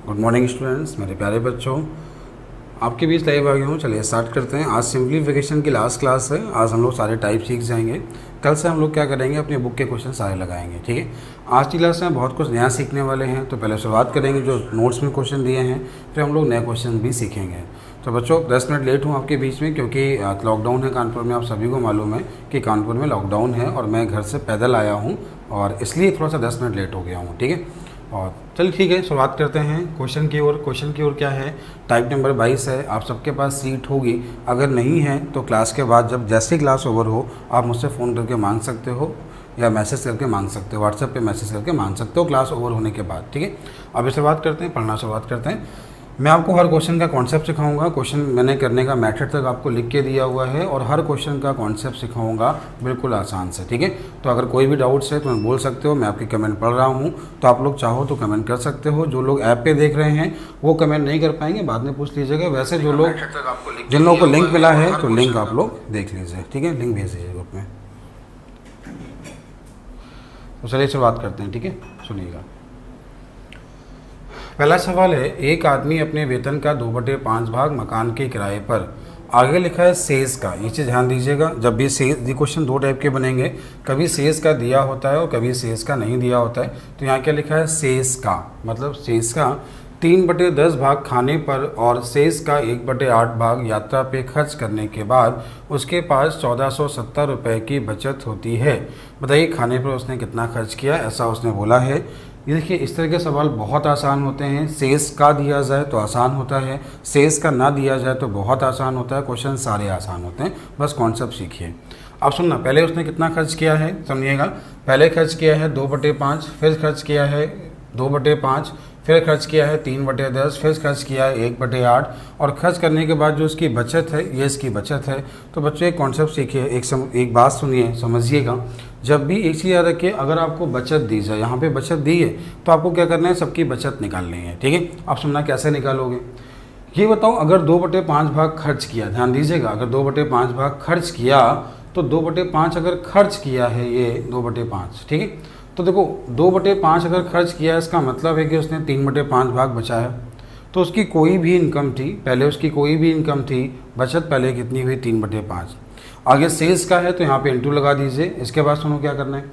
Good morning students, मेरे प्यारे बच्चों, आपके बीच लाइव आ गया हूँ। चलिए स्टार्ट करते हैं। आज सिंप्लीफिकेशन की लास्ट क्लास है। आज हम लोग सारे टाइप सीख जाएंगे। कल से हम लोग क्या करेंगे, अपनी बुक के क्वेश्चन सारे लगाएंगे। ठीक है, आज की क्लास में बहुत कुछ नया सीखने वाले हैं। तो पहले शुरुआत करेंगे जो नोट्स में क्वेश्चन दिए हैं, फिर हम लोग नए क्वेश्चन भी सीखेंगे। तो बच्चों 10 मिनट लेट हूँ आपके बीच में, क्योंकि लॉकडाउन है कानपुर में। आप सभी को मालूम है कि कानपुर में लॉकडाउन है और मैं घर से पैदल आया हूँ, और इसलिए थोड़ा सा 10 मिनट लेट हो गया हूँ। ठीक है, और चलिए ठीक है, शुरुआत करते हैं क्वेश्चन की ओर। क्वेश्चन की ओर क्या है, टाइप नंबर 22 है। आप सबके पास सीट होगी, अगर नहीं है तो क्लास के बाद जब जैसे क्लास ओवर हो आप मुझसे फ़ोन करके मांग सकते हो, या मैसेज करके मांग सकते हो, व्हाट्सएप पे मैसेज करके मांग सकते हो क्लास ओवर होने के बाद। ठीक है, अभी शुरुआत करते हैं, पढ़ना शुरुआत करते हैं। मैं आपको हर क्वेश्चन का कॉन्सेप्ट सिखाऊंगा। क्वेश्चन मैंने करने का मेथड तक आपको लिख के दिया हुआ है, और हर क्वेश्चन का कॉन्सेप्ट सिखाऊंगा बिल्कुल आसान से। ठीक है, तो अगर कोई भी डाउट्स है तो मैं बोल सकते हो। मैं आपकी कमेंट पढ़ रहा हूँ, तो आप लोग चाहो तो कमेंट कर सकते हो। जो लोग ऐप पे देख रहे हैं वो कमेंट नहीं कर पाएंगे, बाद में पूछ लीजिएगा। वैसे जो लोग, जिन लोगों को लिंक मिला है तो लिंक आप लोग देख लीजिए। ठीक है, लिंक भेज दीजिए ग्रुप में। तो चलिए शुरुआत करते हैं। ठीक है, सुनिएगा। पहला सवाल है, एक आदमी अपने वेतन का 2/5 भाग मकान के किराए पर, आगे लिखा है सेज का। ये चीज़ ध्यान दीजिएगा, जब भी सेज, ये क्वेश्चन दो टाइप के बनेंगे, कभी सेज का दिया होता है और कभी सेज का नहीं दिया होता है। तो यहाँ क्या लिखा है, सेज का, मतलब सेज का 3/10 भाग खाने पर और सेज का 1/8 भाग यात्रा पे खर्च करने के बाद उसके पास 1470 रुपये की बचत होती है। बताइए खाने पर उसने कितना खर्च किया, ऐसा उसने बोला है। ये देखिए, इस तरह के सवाल बहुत आसान होते हैं। सेज का दिया जाए तो आसान होता है, सेज का ना दिया जाए तो बहुत आसान होता है। क्वेश्चन सारे आसान होते हैं, बस कॉन्सेप्ट सीखिए। अब सुनना, पहले उसने कितना खर्च किया है समझिएगा। पहले खर्च किया है 2/5, फिर खर्च किया है 2/5, फिर खर्च किया है 3/10, फिर खर्च किया है 1/8, और खर्च करने के बाद जो उसकी बचत है ये इसकी बचत है। तो बच्चों एक कॉन्सेप्ट सीखिए, एक बात सुनिए, समझिएगा। जब भी एक चीज़ याद रखिए, अगर आपको बचत दी जाए, यहाँ पे बचत दी है तो आपको क्या करना है, सबकी बचत निकालनी है। ठीक है, आप सुनना कैसे निकालोगे ये बताओ। अगर 2/5 भाग खर्च किया, ध्यान दीजिएगा, अगर 2/5 भाग खर्च किया तो 2/5 अगर खर्च किया है, ये 2/5, ठीक है, तो देखो 2/5 अगर खर्च किया है, इसका मतलब है कि उसने 3/5 भाग बचाया। तो उसकी कोई भी इनकम थी, पहले उसकी कोई भी इनकम थी, बचत पहले कितनी हुई, 3/5। आगे सेल्स का है तो यहाँ पे इंटू लगा दीजिए। इसके बाद सुनो क्या करना है,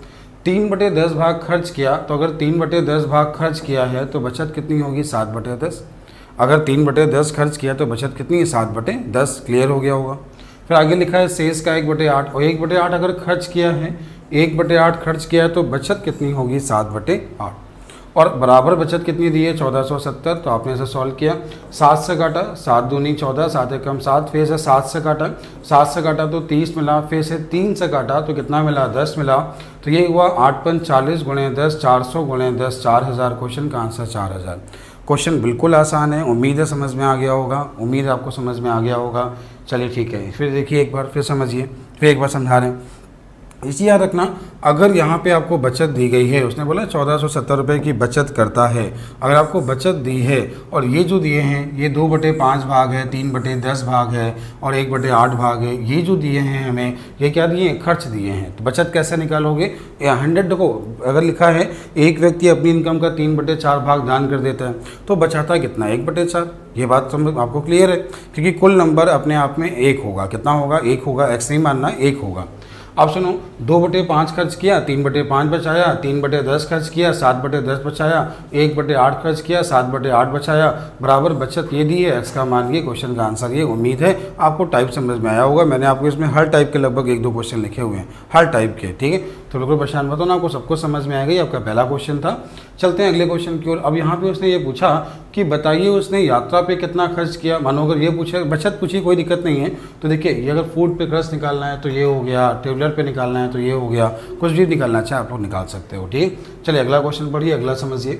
3/10 भाग खर्च किया, तो अगर 3/10 भाग खर्च किया है तो बचत कितनी होगी, 7/10। अगर 3/10 खर्च किया तो बचत कितनी है, 7/10। क्लियर हो गया होगा। फिर आगे लिखा है सेल्स का 1/8, और 1/8 अगर खर्च किया है, 1/8 खर्च किया है तो बचत कितनी होगी, 7/8। और बराबर बचत कितनी दी है, 1470। तो आपने इसे सॉल्व किया, 7 से काटा, 7 दूनी 14, 7 एकम 7, फिर से 7 से काटा, 7 से काटा तो 30 मिला, फिर से 3 से काटा तो कितना मिला, 10 मिला। तो ये हुआ 8×5 40 × 10, 400 × 10, 4000। क्वेश्चन का आंसर 4000। क्वेश्चन बिल्कुल आसान है, उम्मीद है समझ में आ गया होगा, उम्मीद है आपको समझ में आ गया होगा। चलिए ठीक है, फिर देखिए एक बार, फिर समझिए, फिर एक बार समझा रहे हैं। इसी याद रखना, अगर यहाँ पे आपको बचत दी गई है, उसने बोला 1470 रुपये की बचत करता है, अगर आपको बचत दी है और ये जो दिए हैं ये 2/5 भाग है, 3/10 भाग है और 1/8 भाग है, ये जो दिए हैं हमें, ये क्या दिए हैं, खर्च दिए हैं। तो बचत कैसे निकालोगे, 100 देखो, अगर लिखा है एक व्यक्ति अपनी इनकम का 3/4 भाग दान कर देता है तो बचाता कितना, 1/4। ये बात समझ आपको क्लियर है, क्योंकि कुल नंबर अपने आप में 1 होगा। कितना होगा, 1 होगा, एक्स नहीं मानना, 1 होगा। अब सुनो, 2/5 खर्च किया, 3/5 बचाया, 3/10 खर्च किया, 7/10 बचाया, 1/8 खर्च किया, 7/8 बचाया, बराबर बचत ये दी है, एक्स का मान ये। क्वेश्चन का आंसर ये। उम्मीद है आपको टाइप समझ में आया होगा। मैंने आपको इसमें हर टाइप के लगभग 1-2 क्वेश्चन लिखे हुए हैं, हर टाइप के। ठीक है, तो बिल्कुल परेशान मत होना, आपको सबको समझ में आएगा। ये आपका पहला क्वेश्चन था। चलते हैं अगले क्वेश्चन की ओर। अब यहाँ पे उसने ये पूछा कि बताइए उसने यात्रा पे कितना खर्च किया। मानो अगर ये पूछे, बचत पूछी, कोई दिक्कत नहीं है। तो देखिए, ये अगर फूड पे खर्च निकालना है तो ये हो गया, ट्रेवलर पे निकालना है तो ये हो गया, कुछ भी निकालना चाहे आप लोग निकाल सकते हो। ठीक, चलिए अगला क्वेश्चन पढ़िए, अगला समझिए।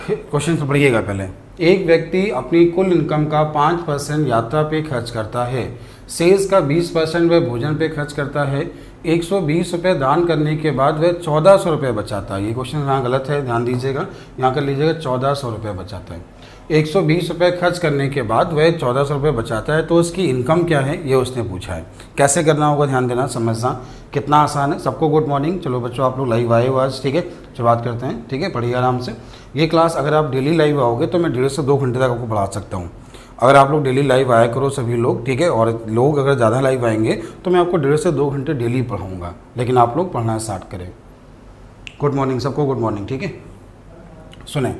क्वेश्चन तो पढ़िएगा पहले। एक व्यक्ति अपनी कुल इनकम का 5% यात्रा पे खर्च करता है, सेल्स का 20% वह भोजन पे खर्च करता है, 120 रुपये दान करने के बाद वह 1400 रुपये बचाता है। ये क्वेश्चन यहाँ गलत है, ध्यान दीजिएगा, यहाँ कर लीजिएगा 1400 रुपये बचाता है। 120 रुपये खर्च करने के बाद वह 1400 रुपये बचाता है, तो उसकी इनकम क्या है ये उसने पूछा है। कैसे करना होगा ध्यान देना, समझना, कितना आसान है। सबको गुड मॉर्निंग। चलो बच्चों, आप लोग लाइव आए हो आज, ठीक है। बात करते हैं, ठीक है, पढ़िए आराम से। ये क्लास अगर आप डेली लाइव आओगे तो मैं 1.5 से 2 घंटे तक आपको पढ़ा सकता हूँ। अगर आप लोग डेली लाइव आया करो सभी लोग, ठीक है, और लोग अगर ज़्यादा लाइव आएंगे तो मैं आपको 1.5 से 2 घंटे डेली पढ़ाऊँगा, लेकिन आप लोग पढ़ना स्टार्ट करें। गुड मॉर्निंग सबको, गुड मॉर्निंग, ठीक है। सुने,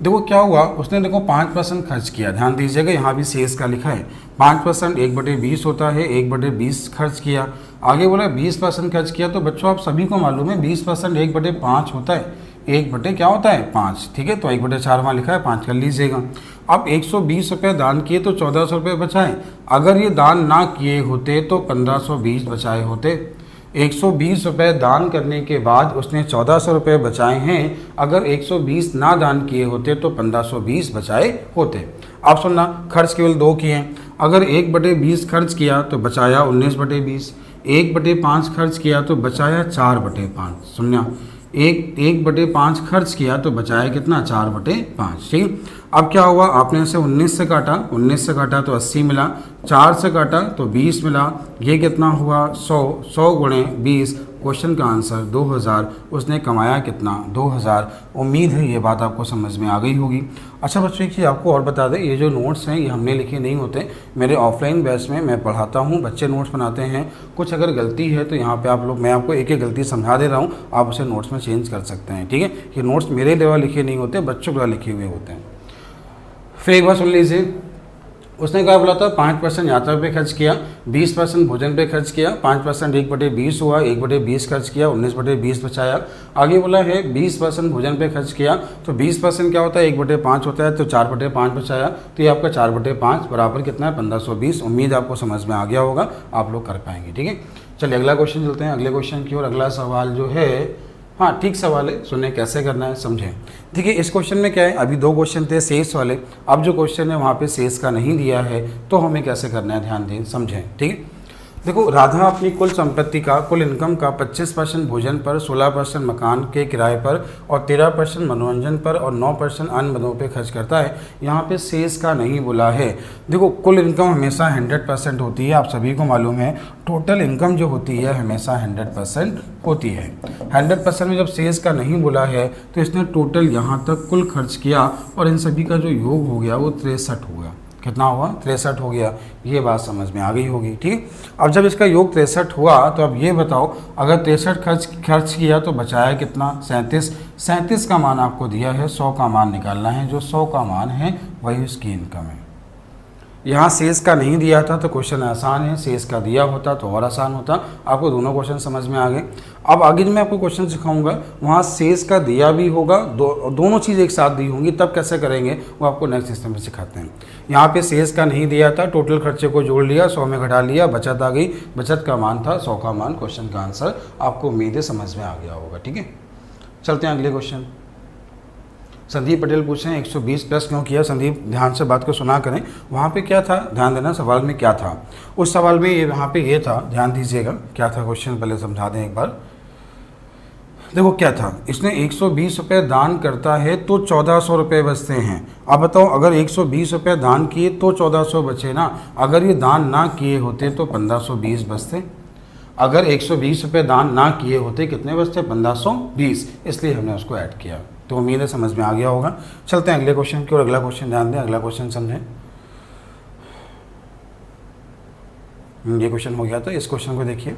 देखो क्या हुआ, उसने देखो 5% खर्च किया, ध्यान दीजिएगा, यहाँ भी शेष का लिखा है 5% 1/20 होता है, 1/20 खर्च किया। आगे बोला 20% खर्च किया, तो बच्चों आप सभी को मालूम है 20% 1/5 होता है, 1 क्या होता है 5, ठीक है, तो 1/4 वहाँ लिखा है, 5 कर लीजिएगा। अब 120 रुपये दान किए तो 1400 रुपये बचाए, अगर ये दान ना किए होते तो 1520 बचाए होते। 120 रुपये दान करने के बाद उसने 1400 रुपये बचाए हैं, अगर 120 ना दान किए होते तो 1520 बचाए होते। आप सुनना, खर्च केवल 2 किए हैं, अगर 1/20 खर्च किया तो बचाया 19/20, 1/5 खर्च किया तो बचाया 4/5। सुनना, 1/5 खर्च किया तो बचाया कितना 4/5, ठीक। अब क्या हुआ, आपने इसे 19 से काटा, 19 से काटा तो 80 मिला, 4 से काटा तो 20 मिला, ये कितना हुआ 100, 100 गुणे 20, क्वेश्चन का आंसर 2000। उसने कमाया कितना 2000। उम्मीद है ये बात आपको समझ में आ गई होगी। अच्छा बच्चों, एक चीज़ आपको और बता दें, ये जो नोट्स हैं ये हमने लिखे नहीं होते, मेरे ऑफलाइन बैच में मैं पढ़ाता हूँ, बच्चे नोट्स बनाते हैं, कुछ अगर गलती है तो यहाँ पे आप लोग, मैं आपको एक एक गलती समझा दे रहा हूँ, आप उसे नोट्स में चेंज कर सकते हैं, ठीक है। ये नोट्स मेरे द्वारा लिखे नहीं होते, बच्चों द्वारा लिखे हुए होते हैं। फिर एक बार सुन लीजिए, उसने क्या बोला था, 5% यात्रा पे खर्च किया, 20% भोजन पे खर्च किया, 5% 1/20 हुआ, 1/20 खर्च किया, 19/20 बचाया। आगे बोला है 20% भोजन पे खर्च किया, तो 20% क्या होता है 1/5 होता है, तो 4/5 बचाया, तो ये आपका 4/5 बराबर कितना है 1520। उम्मीद आपको समझ में आ गया होगा, आप लोग कर पाएंगे, ठीक है। चलिए अगला क्वेश्चन चलते हैं, अगले क्वेश्चन की ओर। अगला सवाल जो है, हाँ ठीक सवाल है, सुने कैसे करना है समझें। देखिए इस क्वेश्चन में क्या है, अभी 2 क्वेश्चन थे शेष वाले, अब जो क्वेश्चन है वहाँ पे शेष का नहीं दिया है, तो हमें कैसे करना है ध्यान दें, समझें, ठीक है। देखो, राधा अपनी कुल संपत्ति का, कुल इनकम का 25% भोजन पर, 16% मकान के किराए पर और 13% मनोरंजन पर और 9% अन्य मदों पे खर्च करता है। यहाँ पे शेष का नहीं बोला है। देखो कुल इनकम हमेशा 100% होती है, आप सभी को मालूम है, टोटल इनकम जो होती है हमेशा 100% होती है। 100% में जब शेष का नहीं बोला है तो इसने टोटल यहाँ तक कुल खर्च किया और इन सभी का जो योग हो गया वो 63 हो गया। कितना हुआ 63 हो गया, ये बात समझ में आ गई होगी, ठीक। अब जब इसका योग 63 हुआ तो अब ये बताओ, अगर 63 खर्च किया तो बचाया कितना 37। 37 का मान आपको दिया है, 100 का मान निकालना है, जो 100 का मान है वही उसकी इनकम है। यहाँ शेष का नहीं दिया था तो क्वेश्चन आसान है, शेष का दिया होता तो और आसान होता। आपको दोनों क्वेश्चन समझ में आ गए। अब आगे जो मैं आपको क्वेश्चन सिखाऊंगा वहाँ शेष का दिया भी होगा, दोनों चीज़ एक साथ दी होंगी, तब कैसे करेंगे वो आपको नेक्स्ट सिस्टम में सिखाते हैं। यहाँ पे शेष का नहीं दिया था, टोटल खर्चे को जोड़ लिया, 100 में घटा लिया, बचत आ गई, बचत का मान था 100 का मान, क्वेश्चन का आंसर आपको उम्मीद है समझ में आ गया होगा, ठीक है। चलते हैं अगले क्वेश्चन। संदीप पटेल पूछ रहे हैं 120 प्लस क्यों किया। संदीप ध्यान से बात को सुना करें, वहाँ पे क्या था ध्यान देना, सवाल में क्या था। उस सवाल में ये वहाँ पे ये था, ध्यान दीजिएगा क्या था क्वेश्चन, पहले समझा दें एक बार। देखो क्या था, इसने 120 रुपये दान करता है तो 1400 रुपये बचते हैं। अब बताओ, अगर 120 रुपये दान किए तो 1400 बचे ना, अगर ये दान ना किए होते तो 1520 बचते। अगर 120 रुपये दान ना किए होते कितने बचते 1520, इसलिए हमने उसको ऐड किया। तो उम्मीद है समझ में आ गया होगा। चलते हैं अगले क्वेश्चन की ओर। अगला क्वेश्चन ध्यान दें, अगला क्वेश्चन समझें। ये क्वेश्चन हो गया था, इस क्वेश्चन को देखिए।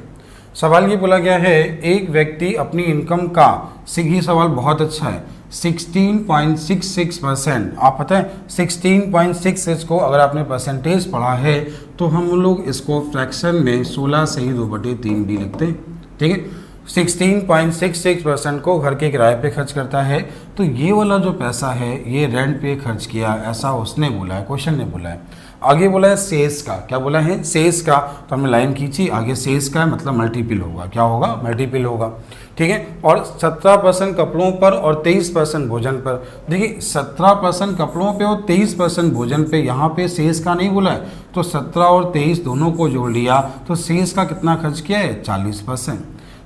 सवाल ये बोला गया है, एक व्यक्ति अपनी इनकम का, ये सवाल बहुत अच्छा है, 16.66%। आप पता है 16.66 को अगर आपने परसेंटेज पढ़ा है तो हम लोग इसको फ्रैक्शन में 16 से ही 2/3 भी लिखते हैं, ठीक है। 16.66% को घर के किराए पे खर्च करता है, तो ये वाला जो पैसा है ये रेंट पे खर्च किया, ऐसा उसने बोला है, क्वेश्चन ने बोला है। आगे बोला है शेष का, क्या बोला है शेष का, तो हमने लाइन खींची, आगे शेष का है मतलब मल्टीपल होगा, क्या होगा मल्टीपल होगा, ठीक है। और 17% कपड़ों पर और 23% भोजन पर। देखिए 17% कपड़ों पे और 23% भोजन पे, यहाँ पे शेष का नहीं बोला है, तो 17 और 23 दोनों को जोड़ लिया तो शेष का कितना खर्च किया है 40%।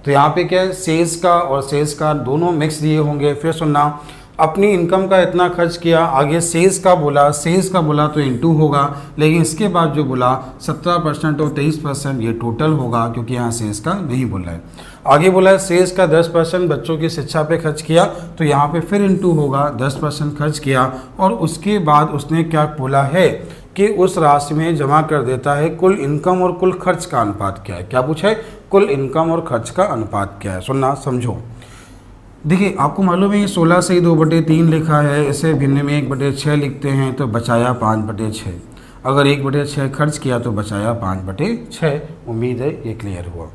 तो यहाँ पे क्या है, शेष का और शेष का दोनों मिक्स दिए होंगे। फिर सुनना, अपनी इनकम का इतना खर्च किया, आगे शेष का बोला, शेष का बोला तो इनटू होगा, लेकिन इसके बाद जो बोला 17% और 23% ये टोटल होगा, क्योंकि यहाँ शेष का नहीं बोला है। आगे बोला है शेष का 10% बच्चों की शिक्षा पे खर्च किया, तो यहाँ पे फिर इंटू होगा 10% खर्च किया, और उसके बाद उसने क्या बोला है कि उस राशि में जमा कर देता है कुल इनकम और कुल खर्च का अनुपात क्या है। क्या पूछा है? कुल इनकम और खर्च का अनुपात क्या है। सुनना समझो। देखिए आपको मालूम है 16 से ही 2/3 लिखा है, इसे भिन्न में 1/6 लिखते हैं तो बचाया 5/6। अगर 1/6 खर्च किया तो बचाया 5/6। उम्मीद है ये क्लियर हुआ।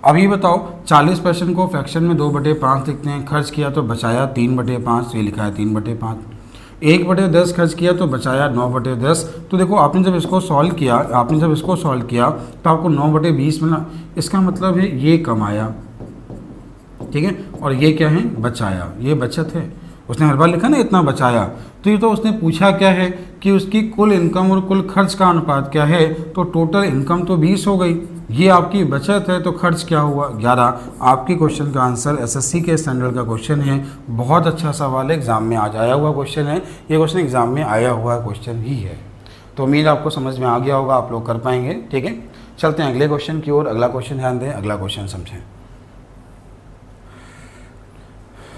अब ये बताओ 40% को फ्रैक्शन में 2/5 लिखते हैं, खर्च किया तो बचाया 3/5, ये लिखा है 3/5। 1/10 खर्च किया तो बचाया 9/10। तो देखो आपने जब इसको सॉल्व किया तो आपको 9/20 मिला। इसका मतलब है ये कमाया, ठीक है, और ये क्या है? बचाया। ये बचत है। उसने हर बार लिखा ना इतना बचाया, तो ये तो उसने पूछा क्या है कि उसकी कुल इनकम और कुल खर्च का अनुपात क्या है। तो टोटल इनकम तो 20 हो गई, ये आपकी बचत है, तो खर्च क्या हुआ? 11। आपकी क्वेश्चन का आंसर एसएससी के स्टैंडर्ड का क्वेश्चन है। बहुत अच्छा सवाल है, एग्जाम में आज आया हुआ क्वेश्चन है। ये क्वेश्चन एग्जाम में आया हुआ क्वेश्चन ही है। तो उम्मीद आपको समझ में आ गया होगा, आप लोग कर पाएंगे। ठीक है, चलते हैं अगले क्वेश्चन की ओर। अगला क्वेश्चन ध्यान दें, अगला क्वेश्चन समझें।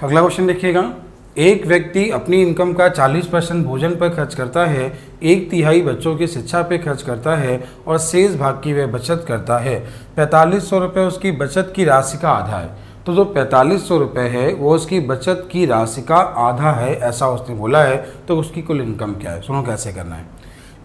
अगला क्वेश्चन देखिएगा। एक व्यक्ति अपनी इनकम का 40% भोजन पर खर्च करता है, 1/3 बच्चों की शिक्षा पे खर्च करता है और शेष भाग की वह बचत करता है। 4500 रुपये उसकी बचत की राशि का आधा है। तो जो 4500 रुपये है वो उसकी बचत की राशि का आधा है, ऐसा उसने बोला है। तो उसकी कुल इनकम क्या है? सुनो कैसे करना है।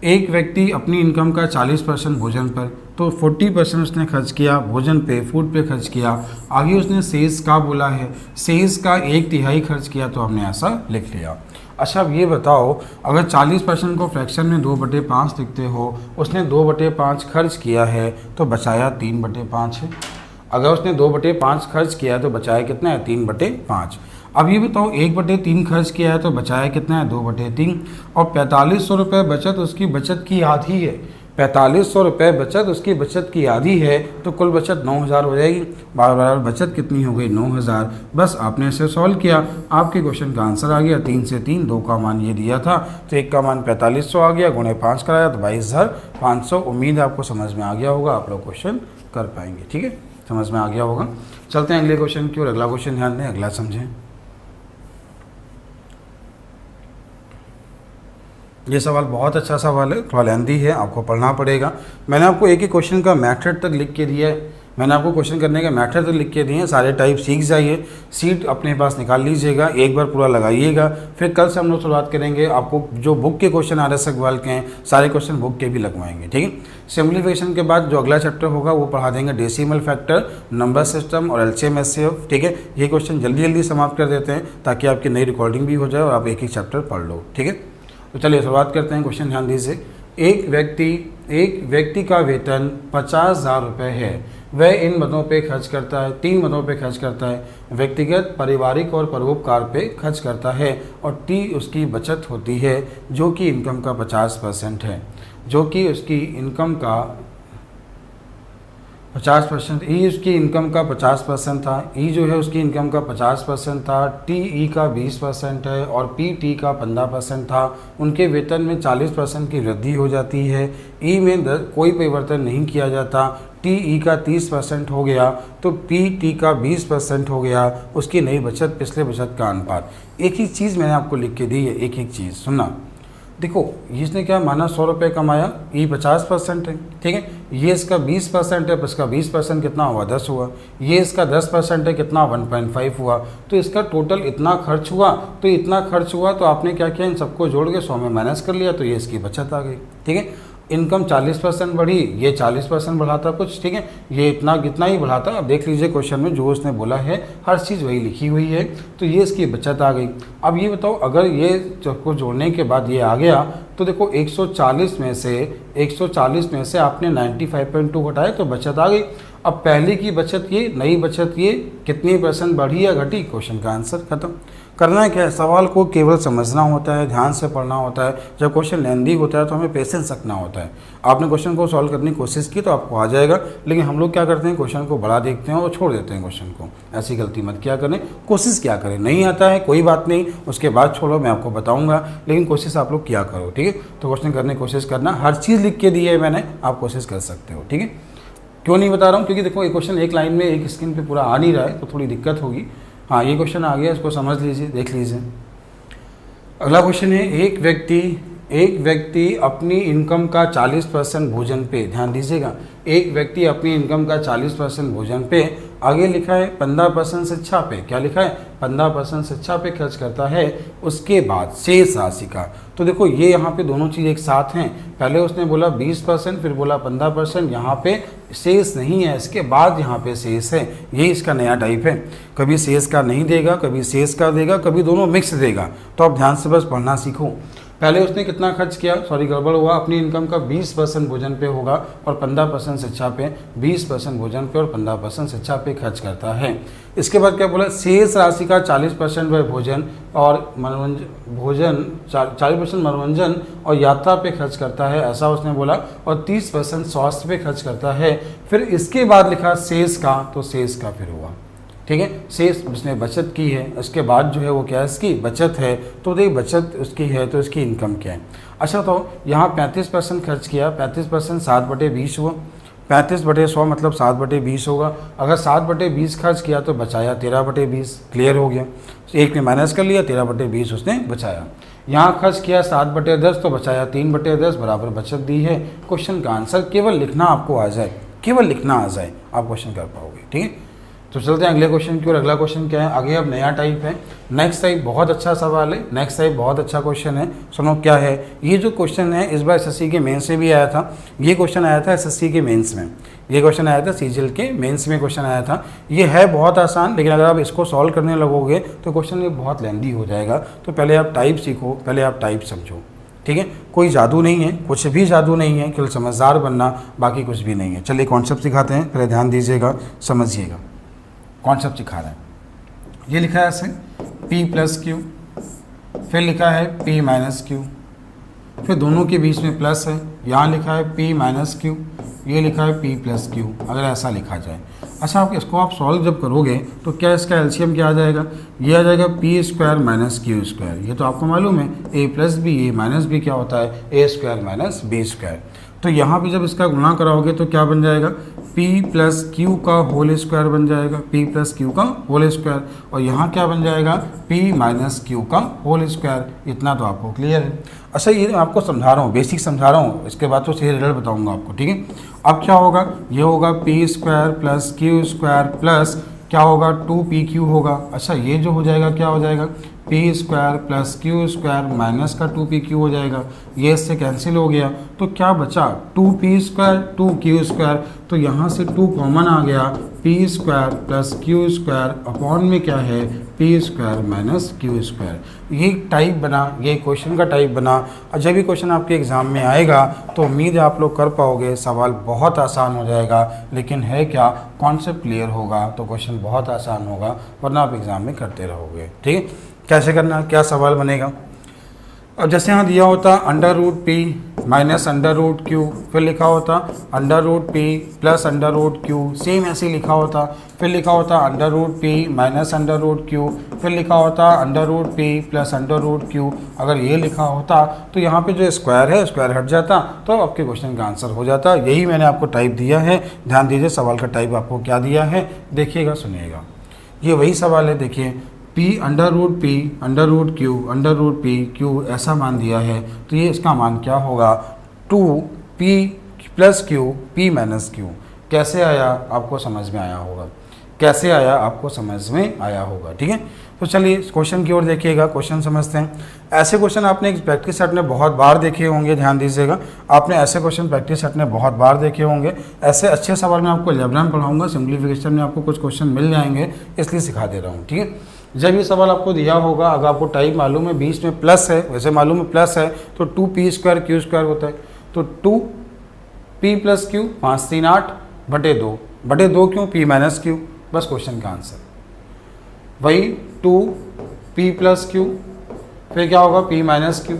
एक व्यक्ति अपनी इनकम का 40% भोजन पर, तो 40% उसने खर्च किया भोजन पे, फूड पे खर्च किया। आगे उसने शेष का बोला है, शेष का 1/3 खर्च किया, तो हमने ऐसा लिख लिया। अच्छा अब ये बताओ, अगर 40% को फ्रैक्शन में 2/5 लिखते हो, उसने 2/5 खर्च किया है तो बचाया 3/5 है। अगर उसने 2/5 खर्च किया है तो बचाया कितना है? 3/5। अब ये बताओ 1/3 खर्च किया है तो बचाया कितना है? 2/3। और 4500 रुपये बचत उसकी बचत की आधी है। 4500 रुपये बचत उसकी बचत की आधी है, तो कुल बचत 9000 हो जाएगी। बार बचत कितनी हो गई? 9000। बस आपने इसे सॉल्व किया, आपके क्वेश्चन का आंसर आ गया 3 से 3। 2 का मान ये दिया था, तो 1 का मान 4500 आ गया, गुणे 5 कराया तो 22500। उम्मीद है आपको समझ में आ गया होगा, आप लोग क्वेश्चन कर पाएंगे। ठीक है, समझ में आ गया होगा। चलते हैं अगले क्वेश्चन की ओर। अगला क्वेश्चन ध्यान दें, अगला समझें। ये सवाल बहुत अच्छा सवाल है, थोड़ा लेंथी है, आपको पढ़ना पड़ेगा। मैंने आपको एक ही क्वेश्चन का मेथड तक लिख के दिया है। मैंने आपको क्वेश्चन करने का मेथड तक लिख के दिए हैं। सारे टाइप सीख जाइए, सीट अपने पास निकाल लीजिएगा, एक बार पूरा लगाइएगा। फिर कल से हम लोग शुरुआत करेंगे, आपको जो बुक के क्वेश्चन RS अग्रवाल के हैं सारे क्वेश्चन बुक के भी लगवाएंगे। ठीक है, सिम्प्लीफिकेशन के बाद जो अगला चैप्टर होगा वो पढ़ा देंगे डेसिमल फैक्टर, नंबर सिस्टम और LCM SCF। ठीक है, ये क्वेश्चन जल्दी जल्दी समाप्त कर देते हैं ताकि आपकी नई रिकॉर्डिंग भी हो जाए और आप एक ही चैप्टर पढ़ लो। ठीक है, तो चलिए शुरुआत करते हैं। क्वेश्चन ध्यान दीजिए। एक व्यक्ति का वेतन 50,000 रुपये है। वह इन मदों पे खर्च करता है, 3 मदों पे खर्च करता है। व्यक्तिगत, पारिवारिक और परोपकार पे खर्च करता है और T उसकी बचत होती है जो कि इनकम का 50% है। जो कि उसकी इनकम का 50%, ई उसकी इनकम का 50% था। ई जो है उसकी इनकम का 50% था। TE का 20% है और PT का 15% था। उनके वेतन में 40% की वृद्धि हो जाती है। ई में कोई परिवर्तन नहीं किया जाता। TE का 30% हो गया तो PT का 20% हो गया। उसकी नई बचत पिछले बचत का अनुपात। एक ही चीज़ मैंने आपको लिख के दी है, एक एक चीज़ सुनना। देखो इसने क्या माना, 100 रुपये कमाया, ई 50% है। ठीक है, ये इसका 20% है, इसका 20% कितना हुआ? 10 हुआ। ये इसका 10% है, कितना? 1.5 हुआ। तो इसका टोटल इतना खर्च हुआ। तो इतना खर्च हुआ तो आपने क्या किया, इन सबको जोड़ के 100 में माइनस कर लिया, तो ये इसकी बचत आ गई। ठीक है, इनकम 40% बढ़ी, ये 40% बढ़ाता कुछ। ठीक है, ये इतना ही बढ़ाता। अब देख लीजिए क्वेश्चन में जो उसने बोला है हर चीज़ वही लिखी हुई है, तो ये इसकी बचत आ गई। अब ये बताओ, अगर ये सबको जोड़ने के बाद ये आ गया तो देखो 140 में से आपने 95.2 घटाए तो बचत आ गई। अब पहले की बचत ये, नई बचत ये, कितनी % बढ़ी या घटी? क्वेश्चन का आंसर खत्म। करना क्या है, सवाल को केवल समझना होता है, ध्यान से पढ़ना होता है। जब क्वेश्चन लेंदी होता है तो हमें पेशेंस रखना होता है। आपने क्वेश्चन को सॉल्व करने की कोशिश की तो आपको आ जाएगा, लेकिन हम लोग क्या करते हैं, क्वेश्चन को बढ़ा देखते हैं और छोड़ देते हैं क्वेश्चन को। ऐसी गलती मत क्या करें, कोशिश क्या करें। नहीं आता है कोई बात नहीं, उसके बाद छोड़ो, मैं आपको बताऊँगा, लेकिन कोशिश आप लोग क्या करो। ठीक है, तो क्वेश्चन करने की कोशिश करना, हर चीज़ लिख के दी है मैंने, आप कोशिश कर सकते हो। ठीक है, क्यों नहीं बता रहा हूँ, क्योंकि देखो ये क्वेश्चन एक लाइन में एक स्क्रीन पे पूरा आ नहीं रहा है तो थोड़ी दिक्कत होगी। हाँ, ये क्वेश्चन आ गया, इसको समझ लीजिए, देख लीजिए। अगला क्वेश्चन है, एक व्यक्ति अपनी इनकम का 40% भोजन पे, ध्यान दीजिएगा, एक व्यक्ति अपनी इनकम का 40% भोजन पे, आगे लिखा है 15% शिक्षा पे, क्या लिखा है, 15% शिक्षा पे खर्च करता है, उसके बाद शेष राशि का। तो देखो ये यहाँ पे दोनों चीज़ एक साथ हैं, पहले उसने बोला 20%, फिर बोला 15%, यहाँ पे शेष नहीं है, इसके बाद यहाँ पे शेष है। ये इसका नया टाइप है, कभी शेष का नहीं देगा, कभी शेष का देगा, कभी दोनों मिक्स देगा। तो आप ध्यान से बस पढ़ना सीखो। पहले उसने कितना खर्च किया, सॉरी गड़बड़ हुआ, अपनी इनकम का 20% भोजन पे होगा और 15% शिक्षा पे, 20% भोजन पे और 15% शिक्षा पे खर्च करता है। इसके बाद क्या बोला, शेष राशि का 40% वह भोजन और मनोरंजन 40% मनोरंजन और यात्रा पे खर्च करता है, ऐसा उसने बोला, और 30% स्वास्थ्य पे खर्च करता है। फिर इसके बाद लिखा शेष का, तो शेष का फिर हुआ, ठीक है, शेष उसने बचत की है, उसके बाद जो है वो क्या है, इसकी बचत है, तो देखिए बचत उसकी है तो इसकी इनकम क्या है। अच्छा, तो यहाँ 35% खर्च किया, 35% 7/20 हुआ, 35/100 मतलब 7/20 होगा। अगर 7/20 खर्च किया तो बचाया 13/20, क्लियर हो गया, एक ने माइनस कर लिया, 13/20 उसने बचाया। यहाँ खर्च किया 7/10 तो बचाया 3/10, बराबर बचत दी है। क्वेश्चन का आंसर केवल लिखना आपको आ जाए, केवल लिखना आ जाए, आप क्वेश्चन कर पाओगे, ठीक है। तो चलते हैं अगले क्वेश्चन की ओर। अगला क्वेश्चन क्या है, आगे अब नया टाइप है, नेक्स्ट टाइप बहुत अच्छा सवाल है, नेक्स्ट टाइप बहुत अच्छा क्वेश्चन है। सुनो क्या है, ये जो क्वेश्चन है इस बार एसएससी के मेंस में भी आया था, ये क्वेश्चन आया था एसएससी के मेंस में, ये क्वेश्चन आया था सीजीएल के मेंस में क्वेश्चन आया था। ये है बहुत आसान, लेकिन अगर आप इसको सॉल्व करने लगोगे तो क्वेश्चन ये बहुत लेंदी हो जाएगा। तो पहले आप टाइप सीखो, पहले आप टाइप समझो, ठीक है। कोई जादू नहीं है, कुछ भी जादू नहीं है, केवल समझदार बनना, बाकी कुछ भी नहीं है। चलिए कॉन्सेप्ट सिखाते हैं, पहले ध्यान दीजिएगा, समझिएगा कॉन्सेप्ट सिखा रहे हैं। ये लिखा है ऐसे P+Q, फिर लिखा है P-Q, फिर दोनों के बीच में प्लस है, यहाँ लिखा है P-Q, ये लिखा है P+Q, अगर ऐसा लिखा जाए। अच्छा, आप इसको आप सॉल्व जब करोगे तो क्या इसका एलसीएम क्या आ जाएगा, ये आ जाएगा P² - Q²। ये तो आपको मालूम है A+B क्या होता है, A² - B²। तो यहाँ पे जब इसका गुणा कराओगे तो क्या बन जाएगा, P+Q का होल स्क्वायर बन जाएगा, P+Q का होल स्क्वायर, और यहाँ क्या बन जाएगा, P-Q का होल स्क्वायर। इतना तो आपको क्लियर है। अच्छा, ये आपको समझा रहा हूँ, बेसिक समझा रहा हूँ, इसके बाद तो सही रिजल्ट बताऊँगा आपको, ठीक है। अब क्या होगा, ये होगा P² + Q² प्लस क्या होगा 2PQ होगा। अच्छा, ये जो हो जाएगा क्या हो जाएगा, P² + Q² माइनस का 2PQ हो जाएगा, ये इससे कैंसिल हो गया, तो क्या बचा 2P² 2Q²। तो यहाँ से 2 कॉमन आ गया, P² + Q² अपॉन में क्या है, P² - Q²। ये टाइप बना, ये क्वेश्चन का टाइप बना। और जब भी क्वेश्चन आपके एग्ज़ाम में आएगा तो उम्मीद है आप लोग कर पाओगे, सवाल बहुत आसान हो जाएगा। लेकिन है क्या, कॉन्सेप्ट क्लियर होगा तो क्वेश्चन बहुत आसान होगा, वरना आप एग्ज़ाम में करते रहोगे, ठीक है। कैसे करना, क्या सवाल बनेगा। अब जैसे यहाँ दिया होता √P - √Q, फिर लिखा होता √P + √Q, सेम ऐसे ही लिखा होता, फिर लिखा होता √P - √Q, फिर लिखा होता √P + √Q। अगर ये लिखा होता तो यहाँ पे जो स्क्वायर है स्क्वायर हट जाता, तो आपके क्वेश्चन का आंसर हो जाता। यही मैंने आपको टाइप दिया है, ध्यान दीजिए सवाल का टाइप आपको क्या दिया है, देखिएगा सुनिएगा। ये वही सवाल है, देखिए P √P √Q ऐसा मान दिया है, तो ये इसका मान क्या होगा, 2P + Q P-Q। कैसे आया आपको समझ में आया होगा, कैसे आया आपको समझ में आया होगा, ठीक है। तो चलिए क्वेश्चन की ओर देखिएगा, क्वेश्चन समझते हैं। ऐसे क्वेश्चन आपने प्रैक्टिस सेट में बहुत बार देखे होंगे, ध्यान दीजिएगा, आपने ऐसे क्वेश्चन प्रैक्टिस सेट में बहुत बार देखे होंगे। ऐसे अच्छे सवाल मैं आपको अलजेब्रा में पढ़ाऊंगा, सिंप्लीफिकेशन में आपको कुछ क्वेश्चन मिल जाएंगे, इसलिए सिखा दे रहा हूँ, ठीक है। जब ये सवाल आपको दिया होगा, अगर आपको टाइप मालूम है, बीच में प्लस है, वैसे मालूम है प्लस है, तो 2P² Q² होता है, तो 2P + Q 5 3 8/2 क्यों P-Q, बस क्वेश्चन का आंसर। वही 2P + Q, फिर क्या होगा P-Q।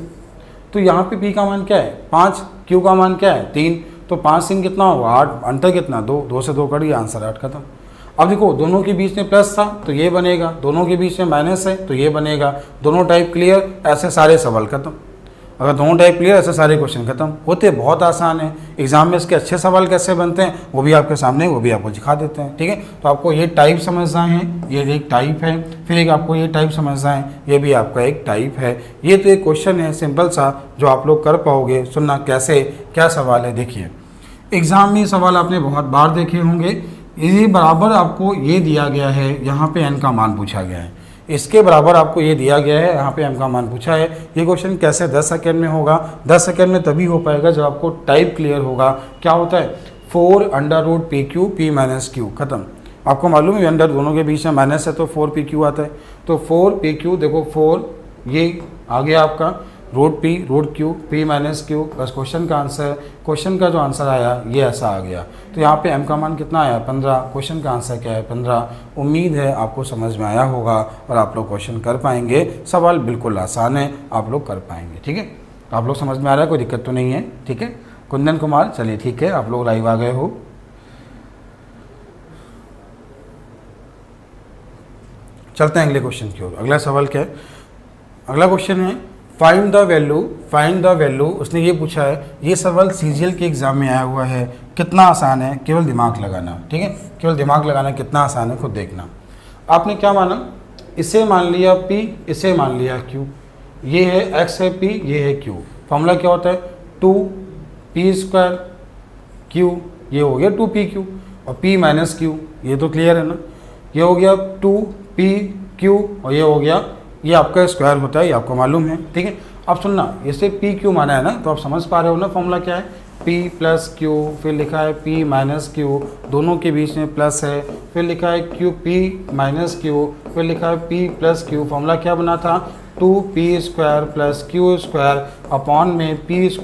तो यहाँ पे P का मान क्या है 5, Q का मान क्या है 3, तो 5 3 कितना होगा 8, अंतर कितना 2, 2 से 2 कट गया, आंसर 8 खत्म। अब देखो दोनों के बीच में प्लस था तो ये बनेगा, दोनों के बीच में माइनस है तो ये बनेगा, दोनों टाइप क्लियर, ऐसे सारे सवाल खत्म। अगर दोनों टाइप क्लियर ऐसे सारे क्वेश्चन खत्म होते, बहुत आसान है। एग्जाम में इसके अच्छे सवाल कैसे बनते हैं वो भी आपके सामने, वो भी आपको दिखा देते हैं, ठीक है। तो आपको ये टाइप समझना है, ये एक टाइप है, फिर एक आपको ये टाइप समझना है, ये भी आपका एक टाइप है। ये तो एक क्वेश्चन है सिंपल सा जो आप लोग कर पाओगे। सुनना कैसे क्या सवाल है, देखिए एग्जाम में सवाल आपने बहुत बार देखे होंगे। इसी बराबर आपको ये दिया गया है, यहाँ पे n का मान पूछा गया है, इसके बराबर आपको ये दिया गया है, यहाँ पे m का मान पूछा है। ये क्वेश्चन कैसे 10 सेकंड में होगा? 10 सेकंड में तभी हो पाएगा जब आपको टाइप क्लियर होगा। क्या होता है 4√pq p - q, खत्म। आपको मालूम है अंडर दोनों के बीच में माइनस है तो 4pq आता है। तो 4pq देखो 4 ये आ गया आपका √p p - q बस क्वेश्चन का आंसर, क्वेश्चन का जो आंसर आया ये ऐसा आ गया। तो यहाँ पे m का मान कितना आया 15, क्वेश्चन का आंसर क्या है 15। उम्मीद है आपको समझ में आया होगा और आप लोग क्वेश्चन कर पाएंगे। सवाल बिल्कुल आसान है, आप लोग कर पाएंगे, ठीक है। आप लोग समझ में आ रहा है, कोई दिक्कत तो नहीं है, ठीक है। कुंदन कुमार चलिए ठीक है, आप लोग लाइव आ गए हो। चलते हैं अगले क्वेश्चन की ओर। अगला सवाल क्या है? अगला क्वेश्चन है फाइंड द वैल्यू। उसने ये पूछा है, ये सवाल सीजीएल के एग्जाम में आया हुआ है। कितना आसान है, केवल दिमाग लगाना, ठीक है। केवल दिमाग लगाना कितना आसान है खुद देखना। आपने क्या माना, इसे मान लिया p, इसे मान लिया q। ये है x है p, ये है q। फॉर्मूला क्या होता है 2p² q, ये हो गया 2pq और p - q, ये तो क्लियर है ना। ये हो गया 2pq और ये हो गया, ये आपका स्क्वायर होता है, ये आपको मालूम है, ठीक है। अब सुनना, इसे पी क्यू माना है ना, तो आप समझ पा रहे हो ना फॉर्मूला क्या है p + q, फिर लिखा है p - q, दोनों के बीच में प्लस है, फिर लिखा है q p - q, फिर लिखा है p + q। फॉर्मूला क्या बना था 2p² + q² अपॉन में p² -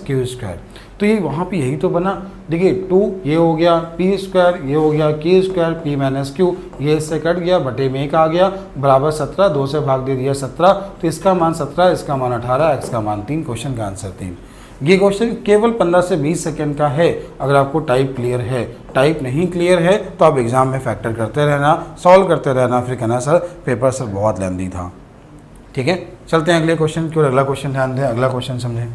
q²। तो ये वहाँ पे यही तो बना। देखिए 2 ये हो गया p², ये हो गया q², p - q, ये इससे कट गया, बटे में 1 आ गया, बराबर 17, 2 से भाग दे दिया 17। तो इसका मान 17, इसका मान 18, x का मान 3, क्वेश्चन का आंसर 3। ये क्वेश्चन केवल 15 से 20 सेकंड का है अगर आपको टाइप क्लियर है। टाइप नहीं क्लियर है तो आप एग्जाम में फैक्टर करते रहना, सॉल्व करते रहना, फिर कहना सर पेपर सर बहुत लेंथी था, ठीक है। चलते हैं अगले क्वेश्चन की ओर। अगला क्वेश्चन ध्यान दें, अगला क्वेश्चन समझें।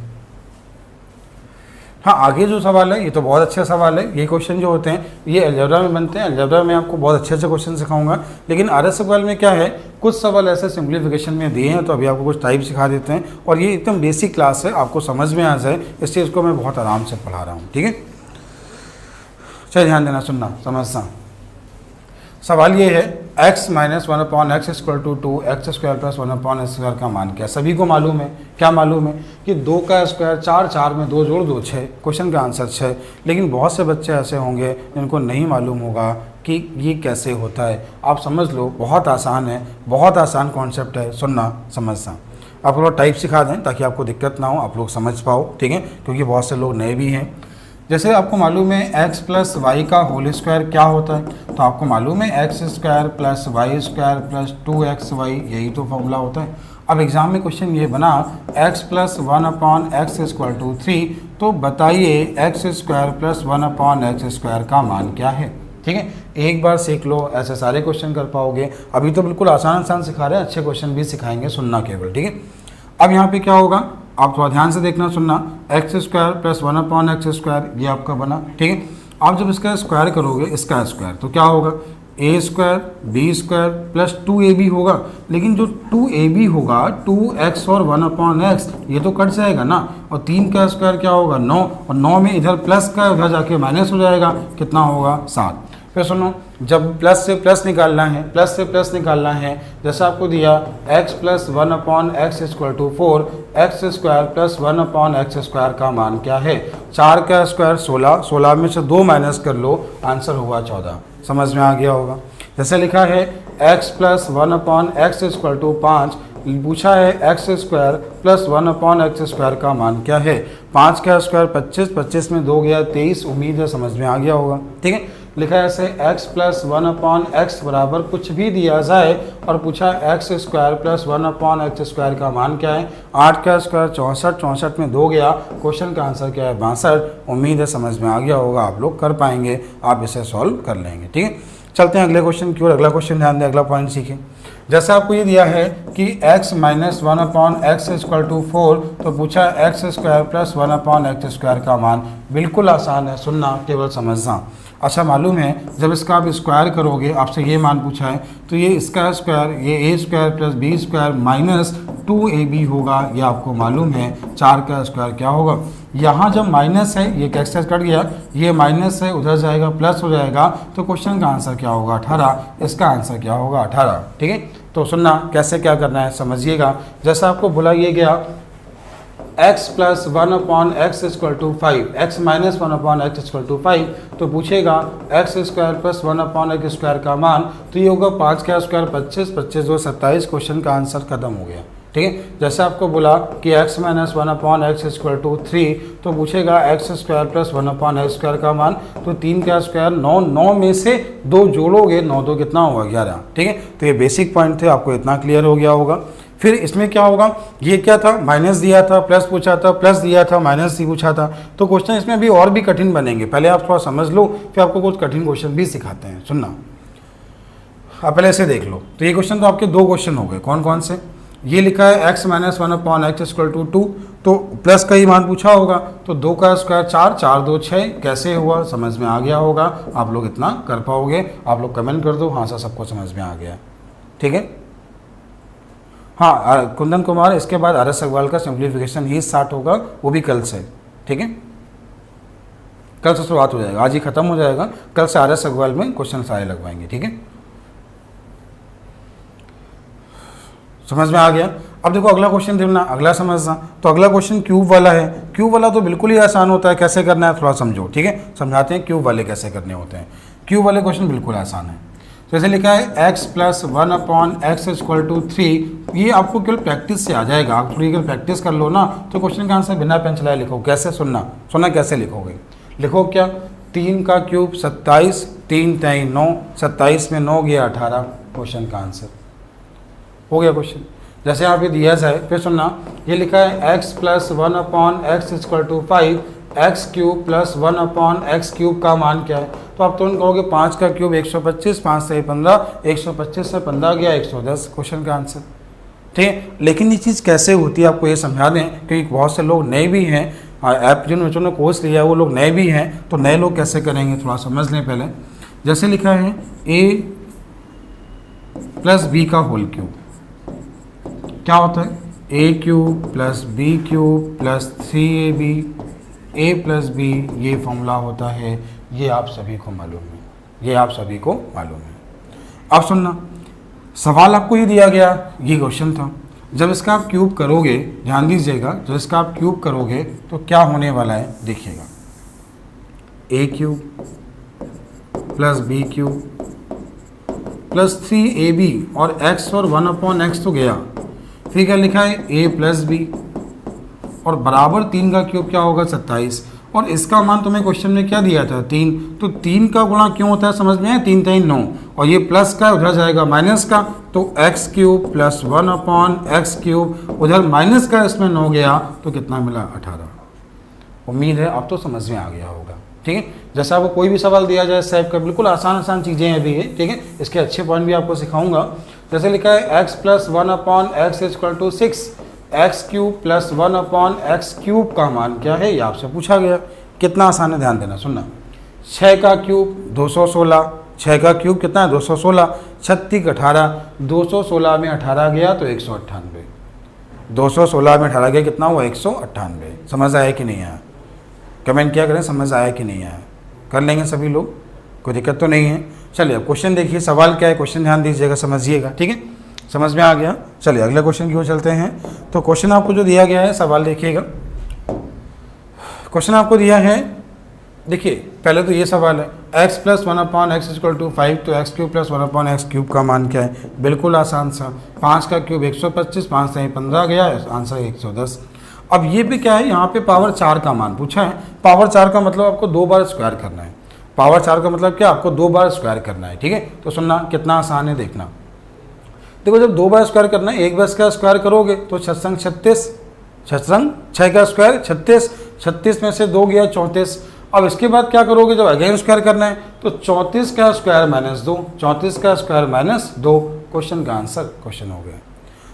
हाँ, आगे जो सवाल है ये तो बहुत अच्छा सवाल है। ये क्वेश्चन जो होते हैं ये अलजेब्रा में बनते हैं। अलजेब्रा में आपको बहुत अच्छे अच्छे क्वेश्चन सिखाऊंगा, लेकिन आरएस सवाल में क्या है, कुछ सवाल ऐसे सिंप्लीफिकेशन में दिए हैं तो अभी आपको कुछ टाइप सिखा देते हैं। और ये एकदम बेसिक क्लास है, आपको समझ में आ जाए इसलिए इसको मैं बहुत आराम से पढ़ा रहा हूँ, ठीक है। चलिए ध्यान देना, सुनना, समझना। सवाल ये है x - 1/x = 2x² + 1/x² का मान क्या? सभी को मालूम है, क्या मालूम है कि 2 का स्क्वायर 4, 4 में 2 जोड़ 2 6, क्वेश्चन का आंसर 6। लेकिन बहुत से बच्चे ऐसे होंगे जिनको नहीं मालूम होगा कि ये कैसे होता है। आप समझ लो, बहुत आसान है, बहुत आसान कॉन्सेप्ट है, सुनना समझना। आप लोग टाइप सिखा दें ताकि आपको दिक्कत ना हो, आप लोग समझ पाओ, ठीक है, क्योंकि बहुत से लोग नए भी हैं। जैसे आपको मालूम है x + y का होल स्क्वायर क्या होता है, तो आपको मालूम है x² + y² + 2xy, यही तो फॉर्मूला होता है। अब एग्जाम में क्वेश्चन ये बना x + 1/x = 3, तो बताइए x² + 1/x² का मान क्या है, ठीक है। एक बार सीख लो, ऐसे सारे क्वेश्चन कर पाओगे। अभी तो बिल्कुल आसान आसान सिखा रहे हैं, अच्छे क्वेश्चन भी सिखाएंगे, सुनना केवल, ठीक है। अब यहाँ पे क्या होगा, आप थोड़ा ध्यान से देखना, सुनना। x² + 1/x², ये आपका बना, ठीक है। आप जब इसका स्क्वायर करोगे, इसका स्क्वायर, तो क्या होगा a² b² + 2ab होगा। लेकिन जो 2ab होगा 2x और 1/x, ये तो कट जाएगा ना। और 3 का स्क्वायर क्या होगा 9, और 9 में इधर प्लस का उधर जाके माइनस हो जाएगा, कितना होगा 7। फिर सुनो, जब प्लस से प्लस निकालना है, प्लस से प्लस निकालना है, जैसे आपको दिया x + 1/x = 4, x² + 1/x² का मान क्या है? 4 का स्क्वायर 16, 16 में से 2 माइनस कर लो, आंसर हुआ 14। समझ में आ गया होगा। जैसे लिखा है x + 1/x = 5, पूछा है x² + 1/x² का मान क्या है? 5 का स्क्वायर 25, 25 में 2 गया 23, उम्मीद है समझ में आ गया होगा, ठीक है। लिखा है ऐसे x + 1/x बराबर कुछ भी दिया जाए और पूछा x² + 1/x² का मान क्या है? 8 का स्क्वायर 64, 64 में 2 गया, क्वेश्चन का आंसर क्या है 62। उम्मीद है समझ में आ गया होगा, आप लोग कर पाएंगे, आप इसे सॉल्व कर लेंगे, ठीक है। चलते हैं अगले क्वेश्चन की ओर। अगला क्वेश्चन ध्यान दें, अगला पॉइंट सीखें। जैसे आपको ये दिया है कि x minus 1/x equal to 4, तो पूछा x square plus 1/x square का मान। बिल्कुल आसान है, सुनना केवल समझना। अच्छा मालूम है जब इसका आप स्क्वायर करोगे, आपसे ये मान पूछा है, तो ये इसका स्क्वायर, ये a square plus b square minus 2ab होगा। ये आपको मालूम है 4 का स्क्वायर क्या होगा। यहाँ जब माइनस है, ये कैसे कट गया, ये माइनस है उधर जाएगा प्लस हो जाएगा, तो क्वेश्चन का आंसर क्या होगा 18। इसका आंसर क्या होगा 18। ठीक है, तो सुनना कैसे क्या करना है समझिएगा। जैसा आपको बुलाइए गया x plus 1/x equal to 5, x minus 1/x equal to 5, तो पूछेगा x square plus 1/x square का मान, तो ये होगा 5 का स्क्वायर 25, 25 2 27। क्वेश्चन का आंसर खत्म हो गया। ठीक है, जैसे आपको बोला कि x minus 1/x equal to 3, तो पूछेगा x square plus 1/x square का मान, तो 3 का स्क्वायर 9, 9 में से 2 जोड़ोगे, 9 2 कितना होगा 11। ठीक है, तो ये बेसिक पॉइंट थे, आपको इतना क्लियर हो गया होगा। फिर इसमें क्या होगा, ये क्या था, माइनस दिया था, प्लस पूछा था, प्लस दिया था, माइनस पूछा था, तो क्वेश्चन इसमें अभी और भी कठिन बनेंगे। पहले आप थोड़ा समझ लो, फिर आपको कुछ कठिन क्वेश्चन भी सिखाते हैं। सुनना, आप पहले से देख लो। तो ये क्वेश्चन तो आपके 2 क्वेश्चन हो गए। कौन कौन से, ये लिखा है x minus 1/x equal to 2, तो प्लस का ही मान पूछा होगा, तो 2 का स्क्वायर 4, 4 2 6, कैसे हुआ समझ में आ गया होगा। आप लोग इतना कर पाओगे, आप लोग कमेंट कर दो हाँ सर सबको समझ में आ गया। ठीक है, हाँ कुंदन कुमार, इसके बाद RS अग्रवाल का सिंप्लीफिकेशन ही स्टार्ट होगा, वो भी कल से। ठीक है, कल से शुरुआत हो जाएगा, आज ही खत्म हो जाएगा, कल से RS अग्रवाल में क्वेश्चन सारे लगवाएंगे। ठीक है, समझ में आ गया। अब देखो अगला क्वेश्चन देखना, अगला समझना। तो अगला क्वेश्चन क्यूब वाला है। क्यूब वाला तो बिल्कुल ही आसान होता है, कैसे करना है थोड़ा समझो। ठीक है, समझाते हैं क्यूब वाले कैसे करने होते हैं। क्यूब वाले क्वेश्चन बिल्कुल आसान है। तो जैसे लिखा है x plus 1/x equal to 3, ये आपको केवल प्रैक्टिस से आ जाएगा। आप थोड़ी अगर प्रैक्टिस कर लो ना, तो क्वेश्चन का आंसर बिना पेन चलाए लिखो। कैसे, सुनना कैसे लिखोगे। लिखो क्या, 3 का क्यूब 27, 3 3 9, 27 में 9 गया 18, क्वेश्चन का आंसर हो गया क्वेश्चन। जैसे यहाँ पे दिया जाए, फिर सुनना, ये लिखा है x plus 1/x equal to 5, x cube plus 1/x cube का मान क्या है। तो आप तुरंत कहोगे 5 का क्यूब 125, 5 से 15, 125 से 15 गया 110, क्वेश्चन का आंसर। ठीक है, लेकिन ये चीज़ कैसे होती है आपको ये समझा दें, क्योंकि बहुत से लोग नए भी हैं, ऐप जिन बच्चों ने कोर्स लिया है वो लोग नए भी हैं, तो नए लोग कैसे करेंगे थोड़ा समझ लें पहले। जैसे लिखा है a प्लस b का होल क्यूब, क्या होता है, a cube plus b cube plus 3ab, a plus b, ये फॉर्मूला होता है। ये आप सभी को मालूम है, अब सुनना, सवाल आपको ये दिया गया, ये क्वेश्चन था। जब इसका आप क्यूब करोगे, ध्यान दीजिएगा, जब इसका आप क्यूब करोगे तो क्या होने वाला है देखिएगा, a cube plus b cube plus 3ab, और x और 1/x तो गया, फिर क्या लिखा है a प्लस b, और बराबर 3 का क्यूब क्या होगा 27, और इसका मान तुम्हें क्वेश्चन में क्या दिया था 3, तो 3 का गुणा क्यों होता है समझ में आया, 3 3 9, और ये प्लस का उधर जाएगा माइनस का, तो x cube plus 1/x cube, उधर माइनस का इसमें 9 गया, तो कितना मिला 18। उम्मीद है अब तो समझ में आ गया होगा। ठीक है, जैसा आपको कोई भी सवाल दिया जाए सैप का, बिल्कुल आसान चीज़ें हैं अभी ये। ठीक है, इसके अच्छे पॉइंट भी आपको सिखाऊंगा। जैसे लिखा है x plus 1/x equal to 6, x cube plus 1/x cube का मान क्या है, ये आपसे पूछा गया। कितना आसान है, ध्यान देना, सुनना। 6 का क्यूब 216, 6 का क्यूब कितना है 216, 36 18, 216 में 18 गया तो 198, 216 में 18 गया कितना हुआ 198। समझ आया कि नहीं आया, कमेंट क्या करें, समझ आया कि नहीं आया। कर लेंगे सभी लोग, कोई दिक्कत तो नहीं है। चलिए अब क्वेश्चन देखिए, सवाल क्या है, क्वेश्चन ध्यान दीजिएगा, समझिएगा। ठीक है, समझ में आ गया। चलिए अगले क्वेश्चन की ओर चलते हैं। तो क्वेश्चन आपको जो दिया गया है, सवाल देखिएगा, क्वेश्चन आपको दिया है, देखिए पहले तो ये सवाल है x plus 1/x equal to 5, तो x cube plus 1/x cube का मान क्या है, बिल्कुल आसान सा, 5 का क्यूब 125, 5 से 15 गया, आंसर 110। अब ये भी क्या है, यहाँ पे पावर 4 का मान पूछा है। पावर 4 का मतलब आपको 2 बार स्क्वायर करना है। पावर 4 का मतलब क्या, आपको 2 बार स्क्वायर करना है। ठीक है, तो सुनना कितना आसान है देखना। देखो जब 2 बार स्क्वायर करना है, 1 बार का स्क्वायर करोगे तो 6 संग 36, 6 का स्क्वायर 36, 36 में से 2 गया 34, अब इसके बाद क्या करोगे, जब अगेन स्क्वायर करना है तो 34 का स्क्वायर माइनस 2, 34 का स्क्वायर माइनस 2, क्वेश्चन का आंसर क्वेश्चन हो गया।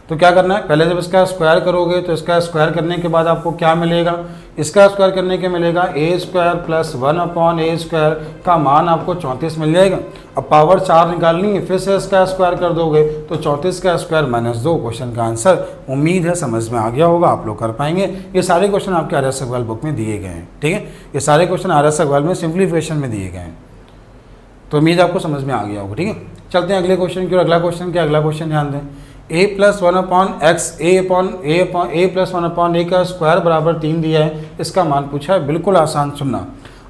तो क्या करना है, पहले जब इसका स्क्वायर करोगे तो इसका स्क्वायर करने के बाद आपको क्या मिलेगा, इसका स्क्वायर करने के मिलेगा ए स्क्वायर प्लस 1/a स्क्वायर का मान आपको 34 मिल जाएगा। अब पावर 4 निकालनी है, फिर से इसका स्क्वायर कर दोगे तो 34 का स्क्वायर माइनस 2, क्वेश्चन का आंसर। उम्मीद है समझ में आ गया होगा, आप लोग कर पाएंगे। ये सारे क्वेश्चन आपके आर्यस अग्रवाल बुक में दिए गए हैं, ठीक है। ये सारे क्वेश्चन आर्यस अग्रवाल में सिंप्लीफिकेशन में दिए गए हैं, तो उम्मीद आपको समझ में आ गया होगा, ठीक है। चलते हैं अगले क्वेश्चन की ओर। अगला क्वेश्चन क्या, अगला क्वेश्चन ध्यान दें, a plus 1/x a plus 1/a का स्क्वायर बराबर 3 दिया है, इसका मान पूछा है। बिल्कुल आसान, सुनना,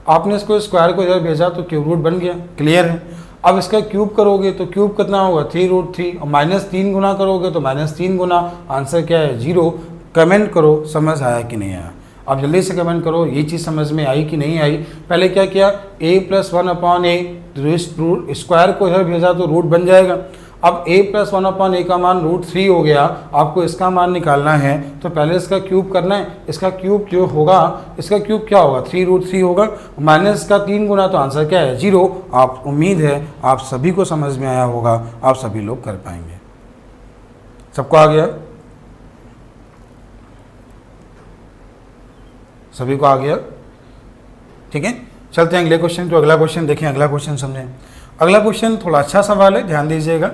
आपने इसको स्क्वायर को इधर भेजा तो क्यूब रूट बन गया, क्लियर है। अब इसका क्यूब करोगे तो क्यूब कितना होगा 3√3, और -3 गुना करोगे तो -3 गुना, आंसर क्या है 0। कमेंट करो समझ आया कि नहीं आया, आप जल्दी से कमेंट करो ये चीज़ समझ में आई कि नहीं आई। पहले क्या किया, a प्लस 1/a स्क्वायर को इधर भेजा तो रूट बन जाएगा। अब a प्लस 1/a का मान √3 हो गया, आपको इसका मान निकालना है तो पहले इसका क्यूब करना है। इसका क्यूब जो होगा, इसका क्यूब क्या होगा 3√3 होगा, माइनस का 3 गुना, तो आंसर क्या है 0। आप, उम्मीद है आप सभी को समझ में आया होगा, आप सभी लोग कर पाएंगे। सबको आ गया, सभी को आ गया, ठीक है। चलते हैं अगले क्वेश्चन तो अगला क्वेश्चन देखें, अगला क्वेश्चन समझें। अगला क्वेश्चन थोड़ा अच्छा सवाल है, ध्यान दीजिएगा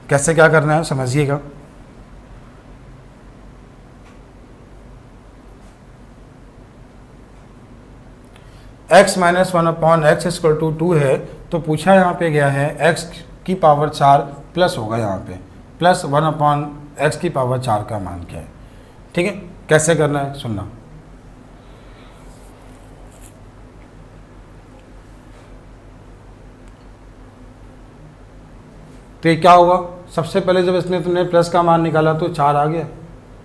कैसे क्या करना है, समझिएगा। x minus 1/x equal to 2 है, तो पूछा यहाँ पे गया है x की पावर 4 प्लस होगा यहाँ पे प्लस 1/x की पावर 4 का मान क्या है, ठीक है। कैसे करना है सुनना, तो ये क्या होगा, सबसे पहले जब इसने तुमने प्लस का मान निकाला तो 4 आ गया,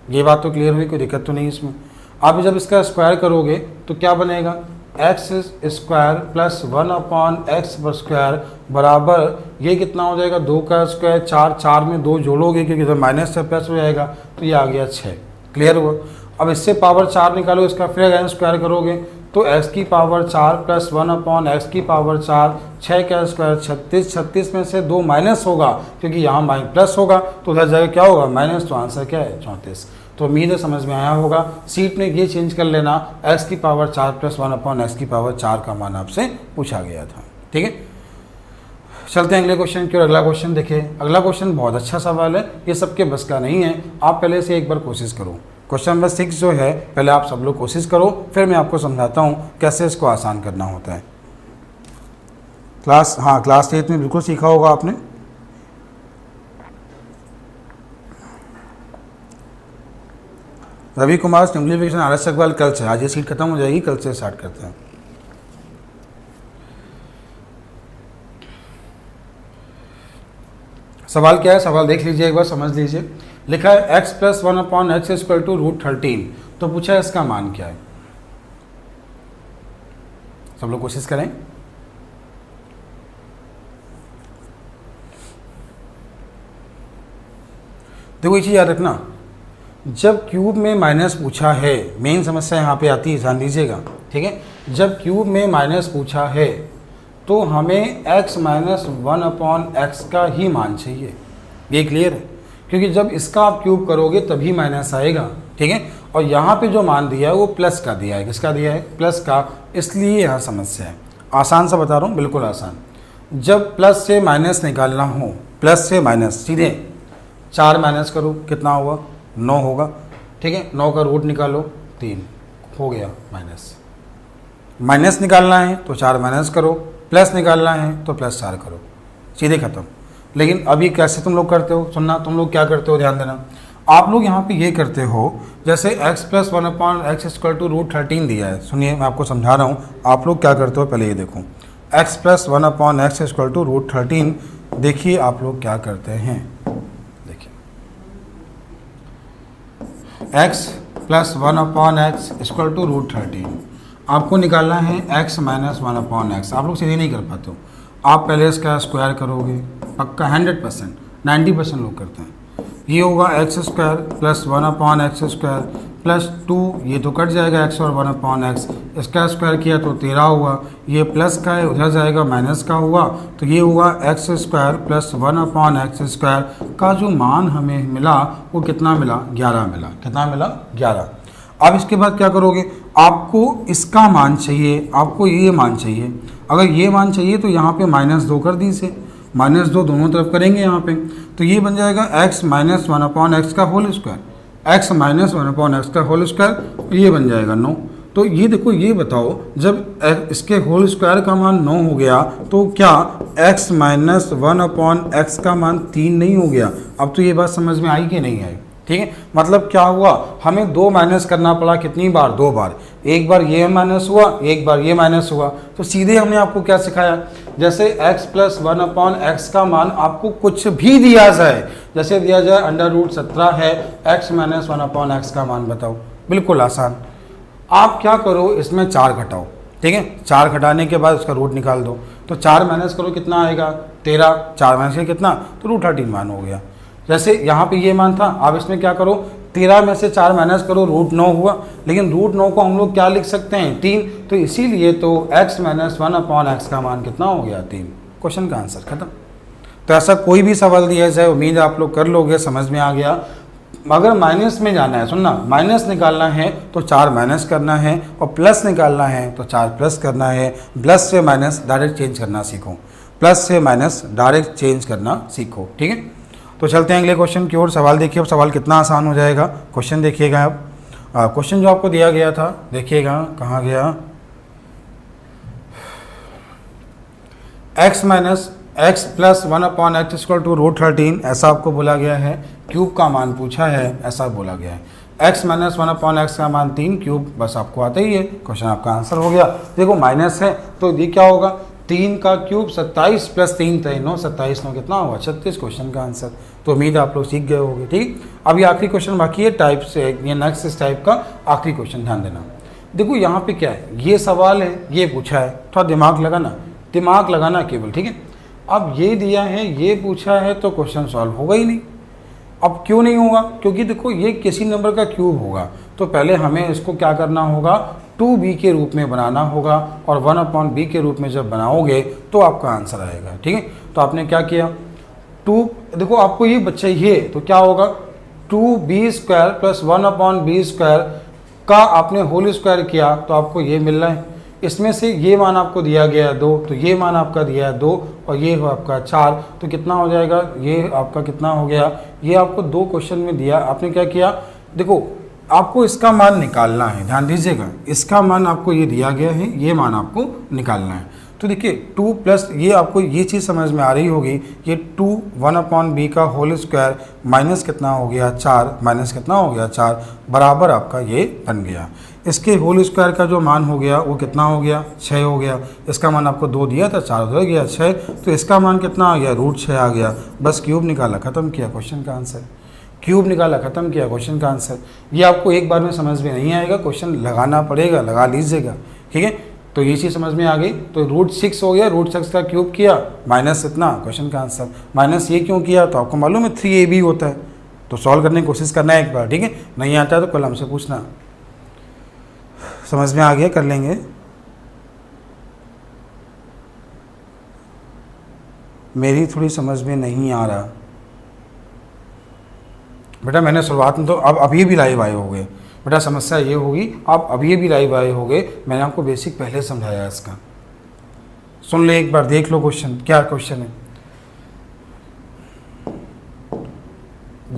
ये बात तो क्लियर हुई, कोई दिक्कत तो नहीं इसमें। आप जब इसका स्क्वायर करोगे तो क्या बनेगा, x square plus 1/x square बराबर, ये कितना हो जाएगा 2 का स्क्वायर, 4 में 2 जोड़ोगे क्योंकि जब माइनस से प्लस हो जाएगा तो ये आ गया 6, क्लियर हुआ। अब इससे पावर 4 निकालो, इसका फिर अगेन स्क्वायर करोगे तो x की पावर 4 प्लस 1/x की पावर 4, 6 का स्क्वायर 36, 36 में से 2 माइनस होगा क्योंकि यहाँ प्लस होगा तो उधर जाएगा क्या होगा माइनस, तो आंसर क्या है 34। तो उम्मीद है समझ में आया होगा। सीट में ये चेंज कर लेना, x की पावर 4 प्लस 1/x की पावर 4 का मान आपसे पूछा गया था, ठीक है। चलते हैं अगले क्वेश्चन की ओर। अगला क्वेश्चन देखिए, अगला क्वेश्चन बहुत अच्छा सवाल है, ये सबके बस का नहीं है, आप पहले से एक बार कोशिश करो। क्वेश्चन नंबर 6 जो है, पहले आप सब लोग कोशिश करो, फिर मैं आपको समझाता हूँ कैसे इसको आसान करना होता है। क्लास 8 में बिल्कुल सीखा होगा आपने। रवि कुमार सिंप्लीफिकेशन आर्यस अग्रवाल कल से, आज ये सीट खत्म हो जाएगी, कल से स्टार्ट करते हैं। सवाल क्या है, सवाल देख लीजिए एक बार, समझ लीजिए। लिखा है x plus 1/x equal to √13, तो पूछा है इसका मान क्या है। सब लोग कोशिश करें। देखो ये चीज़ याद रखना, जब क्यूब में माइनस पूछा है, मेन समस्या यहाँ पे आती है, ध्यान दीजिएगा, ठीक है। जब क्यूब में माइनस पूछा है तो हमें x माइनस 1/x का ही मान चाहिए, ये क्लियर है, क्योंकि जब इसका आप क्यूब करोगे तभी माइनस आएगा, ठीक है। और यहाँ पे जो मान दिया है वो प्लस का दिया है, किसका दिया है प्लस का, इसलिए यहाँ समस्या है। आसान सा बता रहा हूँ, बिल्कुल आसान। जब प्लस से माइनस निकालना हो, प्लस से माइनस, सीधे 4 माइनस करो, कितना होगा 9 होगा, ठीक है। 9 का रूट निकालो 3 हो गया माइनस। माइनस निकालना है तो 4 माइनस करो, प्लस निकालना है तो प्लस 4 करो, सीधे खत्म। लेकिन अभी कैसे तुम लोग करते हो, सुनना, तुम लोग क्या करते हो ध्यान देना। आप लोग यहाँ पे ये करते हो, जैसे x plus 1/x equal to √13 दिया है, सुनिए मैं आपको समझा रहा हूँ, आप लोग क्या करते हो पहले ये देखो। x plus 1/x equal to √13, देखिए आप लोग क्या करते हैं, देखिए x plus 1/x equal to √13, आपको निकालना है x माइनस 1/x। आप लोग सीधे नहीं कर पाते हो, आप पहले इसका स्क्वायर करोगे, पक्का 100%, 90% लोग करते हैं। ये होगा x square plus 1/x square plus 2, ये तो कट जाएगा x और 1/x, इसका स्क्वायर किया तो 13 हुआ, ये प्लस का है उधर जाएगा माइनस का हुआ, तो ये हुआ एक्स स्क्वायर प्लस 1/x² का जो मान हमें मिला वो कितना मिला, 11 मिला। कितना मिला, 11। अब इसके बाद क्या करोगे, आपको इसका मान चाहिए, आपको ये मान चाहिए। अगर ये मान चाहिए तो यहाँ पे -2 कर दीजिए, -2 दोनों तरफ करेंगे यहाँ पे, तो ये बन जाएगा x - 1/x का होल स्क्वायर, x - 1/x का होल स्क्वायर, ये बन जाएगा 9। तो ये देखो, ये बताओ जब इसके होल स्क्वायर का मान 9 हो गया तो क्या x - 1/x का मान 3 नहीं हो गया? अब तो ये बात समझ में आई कि नहीं आई? ठीक है, मतलब क्या हुआ, हमें 2 माइनस करना पड़ा, कितनी बार, 2 बार। एक बार ये माइनस हुआ, एक बार ये माइनस हुआ, तो सीधे हमने आपको क्या सिखाया, जैसे x + 1/x का मान आपको कुछ भी दिया जाए, जैसे दिया जाए √17 है, x - 1/x का मान बताओ, बिल्कुल आसान। आप क्या करो, इसमें 4 घटाओ, ठीक है, 4 घटाने के बाद उसका रूट निकाल दो, तो 4 माइनस करो कितना आएगा, 13, 4 माइनस के कितना, तो √13 मान हो गया। जैसे यहाँ पे ये मान था, आप इसमें क्या करो, 13 में से 4 माइनस करो, √9 हुआ, लेकिन √9 को हम लोग क्या लिख सकते हैं, 3, तो इसीलिए तो x - 1/x का मान कितना हो गया, 3। क्वेश्चन का आंसर खत्म। तो ऐसा कोई भी सवाल दिया जाए, उम्मीद आप लोग कर लोगे, समझ में आ गया। अगर माइनस में जाना है, सुनना, माइनस निकालना है तो 4 माइनस करना है, और प्लस निकालना है तो 4 प्लस करना है। प्लस से माइनस डायरेक्ट चेंज करना सीखो, प्लस से माइनस डायरेक्ट चेंज करना सीखो, ठीक है। तो चलते हैं अगले क्वेश्चन की ओर। सवाल देखिए, अब सवाल कितना आसान हो जाएगा। क्वेश्चन देखिएगा अब, क्वेश्चन जो आपको दिया गया था, देखिएगा कहाँ गया, x + 1/x = √13 ऐसा आपको बोला गया है, क्यूब का मान पूछा है, ऐसा बोला गया है। x - 1/x का मान 3 क्यूब, बस आपको आता ही है, क्वेश्चन आपका आंसर हो गया। देखो माइनस है तो ये क्या होगा, 3 का क्यूब 27 + 3 = 9, 27 9 कितना हुआ, 36, क्वेश्चन का आंसर। तो उम्मीद आप लोग सीख गए होंगे, ठीक। अभी आखिरी क्वेश्चन बाकी है टाइप से, ये नेक्स्ट इस टाइप का आखिरी क्वेश्चन, ध्यान देना। देखो यहाँ पे क्या है, ये सवाल है, ये पूछा है, थोड़ा दिमाग लगाना केवल, ठीक है। अब ये दिया है, ये पूछा है, तो क्वेश्चन सॉल्व होगा ही नहीं। अब क्यों नहीं होगा, क्योंकि देखो ये किसी नंबर का क्यूब होगा, तो पहले हमें इसको क्या करना होगा, 2b के रूप में बनाना होगा, और 1/b के रूप में जब बनाओगे तो आपका आंसर आएगा, ठीक है। तो आपने क्या किया, 2, देखो आपको ये बच्चा ये, तो क्या होगा, 2b² + 1/b² का आपने होल स्क्वायर किया तो आपको ये मिल रहा है। इसमें से ये मान आपको दिया गया है 2, तो ये मान आपका दिया है 2, और ये हो आपका 4, तो कितना हो जाएगा, ये आपका कितना हो गया, ये आपको 2 क्वेश्चन में दिया। आपने क्या किया, देखो आपको इसका मान निकालना है, ध्यान दीजिएगा, इसका मान आपको ये दिया गया है, ये मान आपको निकालना है। तो देखिए 2 प्लस ये, आपको ये चीज़ समझ में आ रही होगी, ये 2 1/b का होल स्क्वायर माइनस कितना हो गया, 4, माइनस कितना हो गया, 4, बराबर आपका ये बन गया। इसके होल स्क्वायर का जो मान हो गया वो कितना हो गया, 6 हो गया। इसका मान आपको 2 दिया था, 4 उधर गया, 6, तो इसका मान कितना आ गया, √6 आ गया। बस क्यूब निकाला, ख़त्म किया, क्वेश्चन का आंसर। क्यूब निकाला, ख़त्म किया, क्वेश्चन का आंसर। ये आपको एक बार में समझ में नहीं आएगा, क्वेश्चन लगाना पड़ेगा, लगा लीजिएगा, ठीक है। तो ये चीज़ समझ में आ गई। तो √6 हो गया, √6 का क्यूब किया, माइनस इतना, क्वेश्चन का आंसर। माइनस ये क्यों किया, तो आपको मालूम है 3ab होता है, तो सॉल्व करने की कोशिश करना है एक बार, ठीक है। नहीं आता है तो कल हमसे पूछना। समझ में आ गया, कर लेंगे। मेरी थोड़ी समझ में नहीं आ रहा बेटा, मैंने शुरुआत में तो, अब अभी भी लाइव आए होंगे बेटा, समस्या ये होगी, आप अभी भी लाइव आए होंगे, मैंने आपको बेसिक पहले समझाया इसका। सुन ले एक बार, देख लो क्वेश्चन, क्या क्वेश्चन है।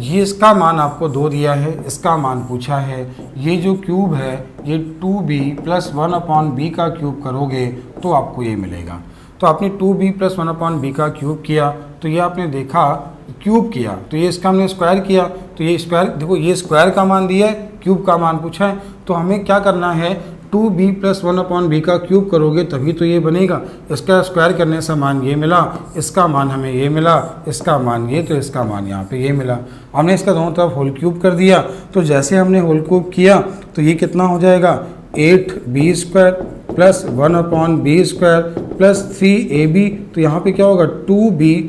ये इसका मान आपको 2 दिया है, इसका मान पूछा है। ये जो क्यूब है, ये 2b + 1/b का क्यूब करोगे तो आपको ये मिलेगा। तो आपने 2b + 1/b का क्यूब किया, तो ये आपने देखा क्यूब किया, तो ये इसका हमने स्क्वायर किया, तो ये स्क्वायर, देखो ये स्क्वायर का मान दिया है, क्यूब का मान पूछा है, तो हमें क्या करना है, 2b + 1/b का क्यूब करोगे तभी तो ये बनेगा। इसका स्क्वायर करने से मान ये मिला, इसका मान हमें ये मिला, इसका मान ये, तो इसका मान यहाँ पे ये मिला। हमने इसका दोनों तरफ होल क्यूब कर दिया, तो जैसे हमने होल क्यूब किया तो ये कितना हो जाएगा, 8b² + 1/b² + 3ab, तो यहाँ पे क्या होगा, 2b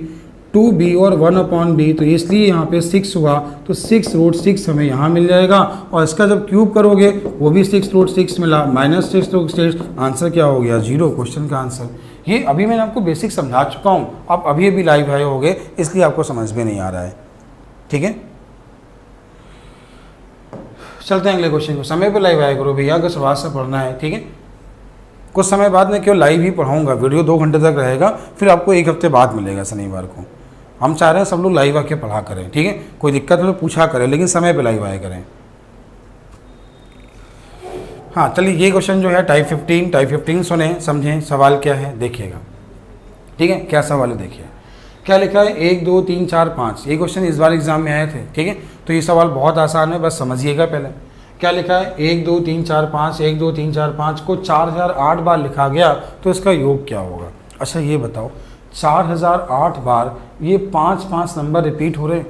2b और 1/b, तो इसलिए यहाँ पे 6 हुआ, तो 6√6 हमें यहाँ मिल जाएगा। और इसका जब क्यूब करोगे वो भी 6√6 मिला, -6√6, आंसर क्या हो गया 0, क्वेश्चन का आंसर। ये अभी मैंने आपको बेसिक समझा चुका हूँ, आप अभी लाइव आए होगे इसलिए आपको समझ में नहीं आ रहा है, ठीक है। चलते हैं अगले क्वेश्चन को। समय पे लाइव आया करो भैया, अगर शुरुआत से पढ़ना है, ठीक है। कुछ समय बाद मैं केवल लाइव ही पढ़ाऊँगा, वीडियो 2 घंटे तक रहेगा, फिर आपको 1 हफ्ते बाद मिलेगा शनिवार को। हम चाह रहे हैं सब लोग लाइव आके पढ़ा करें, ठीक है। कोई दिक्कत हो तो पूछा करें, लेकिन समय पे लाइव आया करें। हाँ चलिए, ये क्वेश्चन जो है टाइप 15 सुने समझें, सवाल क्या है देखिएगा, ठीक है। क्या सवाल है देखिए, क्या लिखा है 1 2 3 4 5। ये क्वेश्चन इस बार एग्जाम में आए थे, ठीक है। तो ये सवाल बहुत आसान है, बस समझिएगा पहले। क्या लिखा है 1 2 3 4 5, 1 2 3 4 5 को 4008 बार लिखा गया, तो इसका योग क्या होगा। अच्छा ये बताओ, 4008 बार ये 5 नंबर रिपीट हो रहे,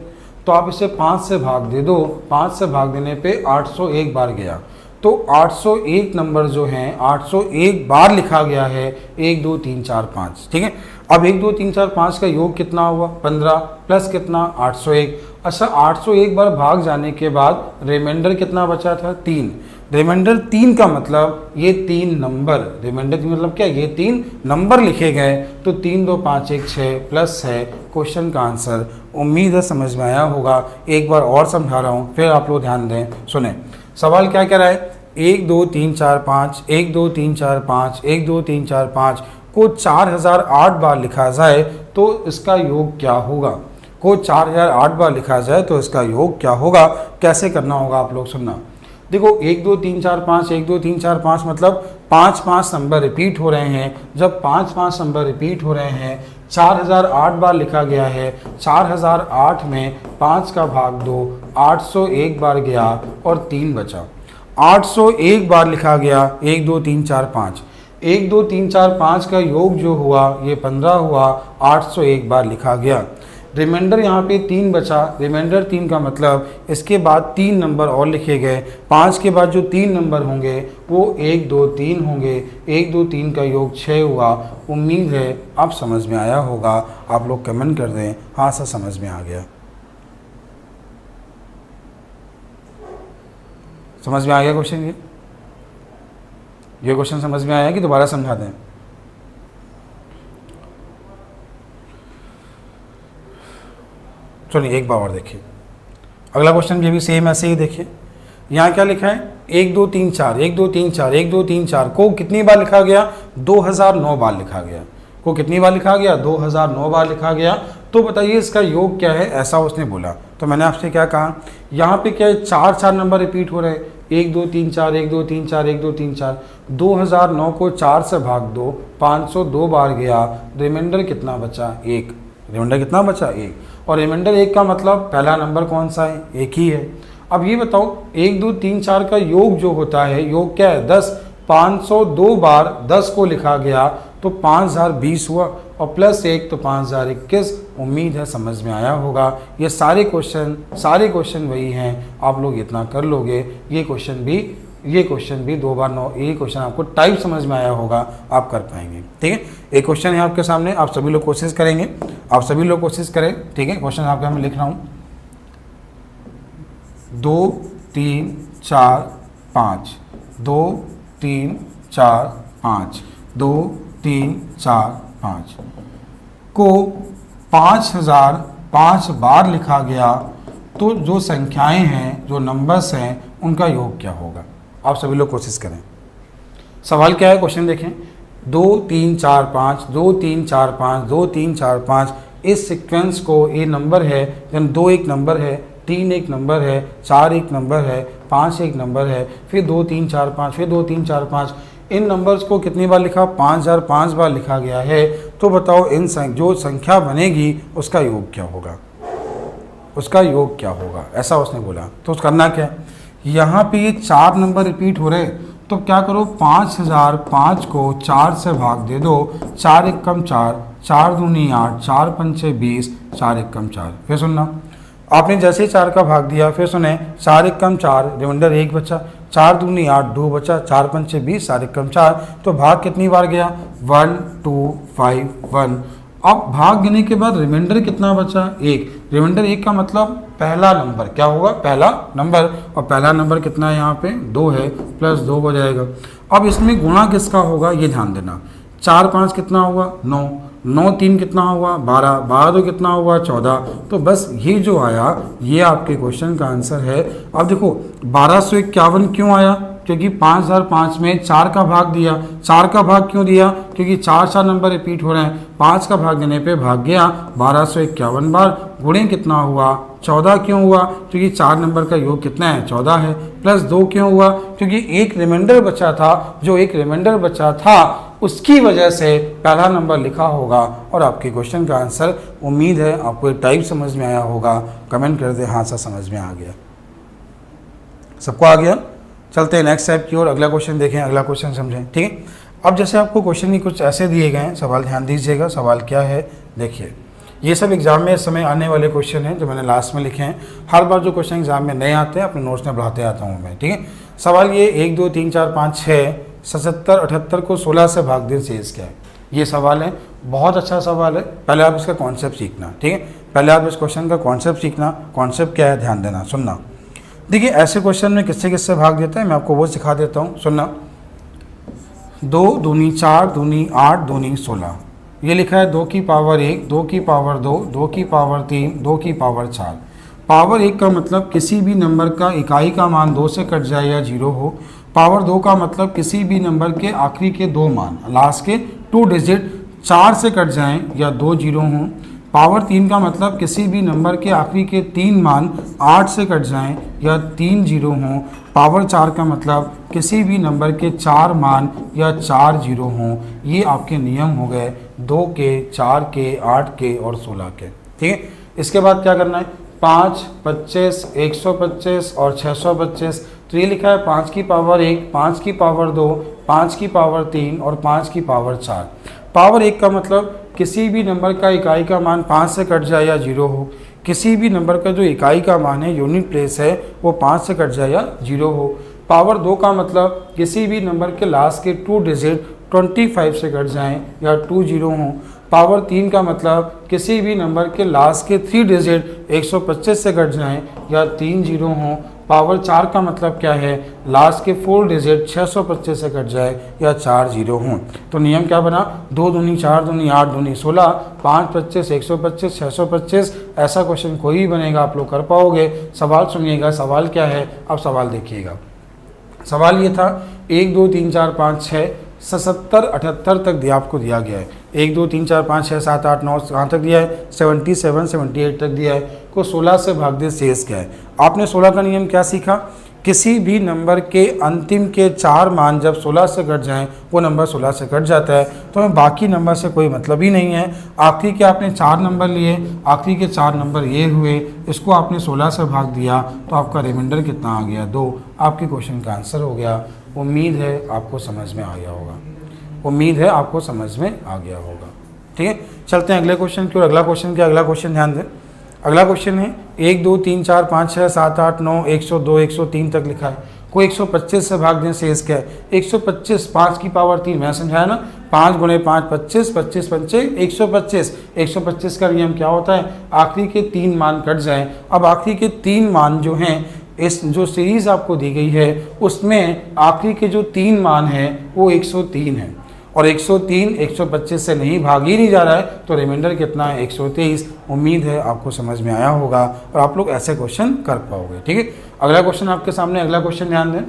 तो आप इसे 5 से भाग दे दो, 5 से भाग देने पे 801 बार गया, तो 801 नंबर जो हैं 801 बार लिखा गया है 1 2 3 4 5, ठीक है। अब 1 2 3 4 5 का योग कितना हुआ 15 प्लस कितना 801। अच्छा 801 बार भाग जाने के बाद रिमाइंडर कितना बचा था 3। रिमाइंडर 3 का मतलब ये 3 नंबर, रिमाइंडर मतलब क्या, ये 3 नंबर लिखे गए, तो 3 2 5 1 6 प्लस है क्वेश्चन का आंसर। उम्मीद है समझ में आया होगा। एक बार और समझा रहा हूँ, फिर आप लोग ध्यान दें, सुने सवाल क्या कह रहा है। 1 2 3 4 5, 1 2 3 4 5, 1 2 3 4 5 को 4008 बार लिखा जाए तो इसका योग क्या होगा। को 4008 बार लिखा जाए तो इसका योग क्या होगा। कैसे करना होगा आप लोग सुनना। देखो 1 2 3 4 5, 1 2 3 4 5 मतलब 5 नंबर रिपीट हो रहे हैं। जब 5 नंबर रिपीट हो रहे हैं, 4008 बार लिखा गया है, 4008 में 5 का भाग 2, 801 बार गया और 3 बचा। 801 बार लिखा गया 1 2 3 4 5, 1 2 3 4 5 का योग जो हुआ ये 15 हुआ, 801 बार लिखा गया। रिमाइंडर यहाँ पे 3 बचा, रिमाइंडर 3 का मतलब इसके बाद 3 नंबर और लिखे गए। 5 के बाद जो 3 नंबर होंगे वो 1 2 3 होंगे, 1 2 3 का योग 6 हुआ। उम्मीद है अब समझ में आया होगा। आप लोग कमेंट कर दें हाँ सर समझ में आ गया। समझ में आ गया क्वेश्चन। ये क्वेश्चन समझ में आया कि दोबारा समझा दें। चलिए एक बार और देखिए, अगला क्वेश्चन भी सेम ऐसे ही देखिए। यहाँ क्या लिखा है 1 2 3 4, 1 2 3 4, 1 2 3 4 को कितनी बार लिखा गया 2009 बार लिखा गया। को कितनी बार लिखा गया 2009 बार लिखा गया। तो बताइए इसका योग क्या है, ऐसा उसने बोला। तो मैंने आपसे क्या कहा, यहाँ पे क्या है 4 नंबर रिपीट हो रहे हैं, 1 2 3 4, 1 2 3 4, 1 2 3 4। 2009 को 4 से भाग दो, 502 बार गया, रिमाइंडर कितना बचा 1। रिमाइंडर कितना बचा 1, और रिमाइंडर 1 का मतलब पहला नंबर कौन सा है 1 ही है। अब ये बताओ 1 2 3 4 का योग जो होता है, योग क्या है 10। 502 बार 10 को लिखा गया तो 5020 हुआ, और प्लस 1 तो 5021। उम्मीद है समझ में आया होगा। ये सारे क्वेश्चन वही हैं, आप लोग इतना कर लोगे। ये क्वेश्चन भी 2 बार 9, ये क्वेश्चन आपको टाइप समझ में आया होगा, आप कर पाएंगे। ठीक है, एक क्वेश्चन है आपके सामने, आप सभी लोग कोशिश करेंगे, आप सभी लोग कोशिश करें। ठीक है, क्वेश्चन आपके मैं लिख रहा हूँ 2 3 4 5, 2 3 4 5, 2 3 4 5 को 5005 बार लिखा गया, तो जो संख्याएं हैं, जो नंबर्स हैं, उनका योग क्या होगा। आप सभी लोग कोशिश करें। सवाल क्या है, क्वेश्चन देखें। 2 3 4 5, 2 3 4 5, 2 3 4 5, इस सीक्वेंस को, ये नंबर है, यानी 2 एक नंबर है, 3 एक नंबर है, 4 एक नंबर है, 5 एक नंबर है, फिर 2 3 4 5, फिर 2 3 4 5। इन नंबर्स को कितनी बार लिखा 5005 बार लिखा गया है। तो बताओ इन जो संख्या बनेगी उसका योग क्या होगा, उसका योग क्या होगा, ऐसा उसने बोला। तो करना क्या, यहाँ पे ये 4 नंबर रिपीट हो रहे, तो क्या करो 5005 को 4 से भाग दे दो, 4 एकम 4, 4 दूनी 8, 4 पंचे 20, 4 एकम 4। फिर सुनना, आपने जैसे ही 4 का भाग दिया, फिर सुने 4 एकम 4, रिमाइंडर 1 बचा, 4 दूनी 8, 2 बचा, 4 पंचे 20, 4 एकम 4। तो भाग कितनी बार गया 1 2 5 1। अब भाग गिने के बाद रिमाइंडर कितना बचा, 1। रिमाइंडर 1 का मतलब पहला नंबर क्या होगा, पहला नंबर, और पहला नंबर कितना है यहाँ पे 2 है, प्लस 2 हो जाएगा। अब इसमें गुणा किसका होगा ये ध्यान देना, 4 5 कितना हुआ 9, 9 3 कितना हुआ 12, 12 2 कितना हुआ 14। तो बस ये जो आया ये आपके क्वेश्चन का आंसर है। अब देखो 1251 क्यों आया, क्योंकि 5005 में 4 का भाग दिया। 4 का भाग क्यों दिया, क्योंकि 4 नंबर रिपीट हो रहे हैं, 5 का भाग देने पे भाग गया 1251 बार। गुणे कितना हुआ 14 क्यों हुआ, क्योंकि 4 नंबर का योग कितना है 14 है, प्लस 2 क्यों हुआ, क्योंकि एक रिमाइंडर बचा था, जो एक रिमाइंडर बचा था उसकी वजह से पहला नंबर लिखा होगा। और आपके क्वेश्चन का आंसर, उम्मीद है आपको टाइप समझ में आया होगा, कमेंट कर दे हाँ सर समझ में आ गया। सबको आ गया? चलते हैं नेक्स्ट स्टेप की ओर, अगला क्वेश्चन देखें, अगला क्वेश्चन समझें, ठीक है। अब जैसे आपको क्वेश्चन ही कुछ ऐसे दिए गए हैं, सवाल ध्यान दीजिएगा। सवाल क्या है देखिए, ये सब एग्जाम में इस समय आने वाले क्वेश्चन हैं जो मैंने लास्ट में लिखे हैं। हर बार जो क्वेश्चन एग्जाम में नए आते हैं अपने नोट्स में बढ़ाते आता हूँ मैं, ठीक है। सवाल ये 1 2 3 4 5 6 77 78 को 16 से भाग दें शेष क्या है, ये सवाल है। बहुत अच्छा सवाल है, पहले आप इसका कॉन्सेप्ट सीखना, ठीक है। पहले आप इस क्वेश्चन का कॉन्सेप्ट सीखना, कॉन्सेप्ट क्या है ध्यान देना, सुनना। देखिए ऐसे क्वेश्चन में किससे किससे भाग देता है मैं आपको वो सिखा देता हूँ, सुनना। 2 दूनी 4 दूनी 8 दूनी 16, ये लिखा है 2 की पावर 1 2 की पावर 2 2 की पावर 3 2 की पावर 4। पावर 1 का मतलब किसी भी नंबर का इकाई का मान 2 से कट जाए या 0 हो। पावर 2 का मतलब किसी भी नंबर के आखिरी के 2 मान, लास्ट के 2 डिजिट 4 से कट जाएं या 2 जीरो हों। पावर 3 का मतलब किसी भी नंबर के आखिरी के 3 मान 8 से कट जाएं या 3 जीरो हों। पावर 4 का मतलब किसी भी नंबर के 4 मान या 4 जीरो हों। ये आपके नियम हो गए 2 के, 4 के, 8 के और 16 के, ठीक है। इसके बाद क्या करना है, 5, 25, 125 और 625। तो ये लिखा है 5 की पावर 1, 5 की पावर 2, 5 की पावर 3 और 5 की पावर 4। पावर 1 का मतलब किसी भी नंबर का इकाई का मान 5 से कट जाए या 0 हो। किसी भी नंबर का जो इकाई का मान है, यूनिट प्लेस है, वो 5 से कट जाए या 0 हो। पावर 2 का मतलब किसी भी नंबर के लास्ट के 2 डिजिट 25 से कट जाएं या 2 जीरो हों। पावर 3 का मतलब किसी भी नंबर के लास्ट के 3 डिजिट 125 से कट जाएं या 3 जीरो हों। पावर 4 का मतलब क्या है, लास्ट के 4 डिजिट 625 से कट जाए या 4 जीरो हों। तो नियम क्या बना, 2 दूनी 4 दूनी 8 दूनी 16, 5 25 125 625। ऐसा क्वेश्चन कोई भी बनेगा आप लोग कर पाओगे। सवाल सुनिएगा, सवाल क्या है, अब सवाल देखिएगा। सवाल ये था 1 2 3 4 5 6 77 78 तक दिया, आपको दिया गया है। 1 2 3 4 5 6 7 8 9 कहाँ तक दिया है, 77 78 तक दिया है। को 16 से भाग दे शेष क्या है। आपने 16 का नियम क्या सीखा, किसी भी नंबर के अंतिम के 4 मान जब 16 से कट जाएं, वो नंबर 16 से कट जाता है, तो हमें बाकी नंबर से कोई मतलब ही नहीं है। आखिरी के आपने 4 नंबर लिए, आखिरी के 4 नंबर ये हुए, इसको आपने 16 से भाग दिया, तो आपका रिमाइंडर कितना आ गया 2। आपके क्वेश्चन का आंसर हो गया। उम्मीद है आपको समझ में आ गया होगा, उम्मीद है आपको समझ में आ गया होगा, ठीक है। चलते हैं अगले क्वेश्चन की ओर। अगला क्वेश्चन क्या, अगला क्वेश्चन ध्यान दें। अगला क्वेश्चन है 1 2 3 4 5 6 7 8 9 102 103 तक लिखा है। को 125 से भाग दें शेष क्या है। 125 5 की पावर 3, मैं समझाया ना, 5 गुणे 5 25, 25 पंचे 125। 125 का नियम क्या होता है, आखिरी के 3 मान कट जाएं। अब आखिरी के 3 मान जो हैं, इस जो सीरीज आपको दी गई है उसमें आखिरी के जो 3 मान हैं वो 103 है, और 103 125 से नहीं भाग ही नहीं जा रहा है, तो रिमाइंडर कितना है 123। उम्मीद है आपको समझ में आया होगा और आप लोग ऐसे क्वेश्चन कर पाओगे, ठीक है। अगला क्वेश्चन आपके सामने, अगला क्वेश्चन ध्यान दें।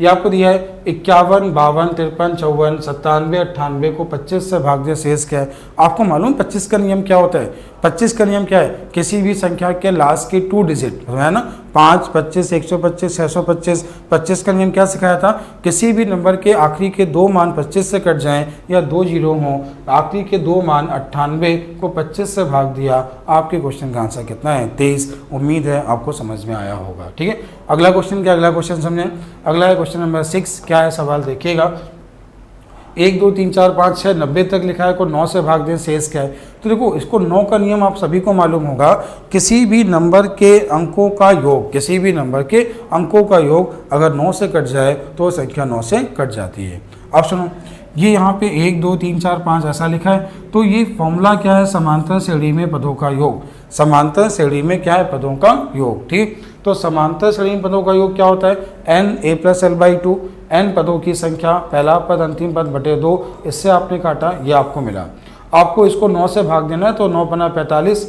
ये आपको दिया है 51 52 53 54 97 98 को 25 से भाग दे शेष क्या है। आपको मालूम 25 का नियम क्या होता है। 25 का नियम क्या है, किसी भी संख्या के लास्ट के 2 डिजिट है ना, 5 25 125 625। 25 का नियम क्या सिखाया था, किसी भी नंबर के आखिरी के 2 मान 25 से कट जाएं या 2 जीरो हों। आखिरी के 2 मान 98 को 25 से भाग दिया। आपके क्वेश्चन का आंसर कितना है 23। उम्मीद है आपको समझ में आया होगा, ठीक है। अगला क्वेश्चन क्या, अगला क्वेश्चन समझें। अगला है क्वेश्चन नंबर 6। क्या है सवाल देखिएगा। 1 2 3 4 5 6 90 तक लिखा है, को 9 से भाग दें शेष क्या है। तो देखो इसको 9 का नियम आप सभी को मालूम होगा, किसी भी नंबर के अंकों का योग, किसी भी नंबर के अंकों का योग अगर 9 से कट जाए तो संख्या 9 से कट जाती है। अब सुनो, ये यहाँ पे 1 2 3 4 5 ऐसा लिखा है, तो ये फॉर्मूला क्या है, समांतर श्रेणी में पदों का योग। समांतर श्रेणी में क्या है, पदों का योग। ठीक, तो समांतर श्रेणी में पदों का योग क्या होता है, n a + l/2, n पदों की संख्या, पहला पद अंतिम पद बटे 2, इससे आपने काटा, ये आपको मिला। आपको इसको 9 से भाग देना है, तो 9 पना 45,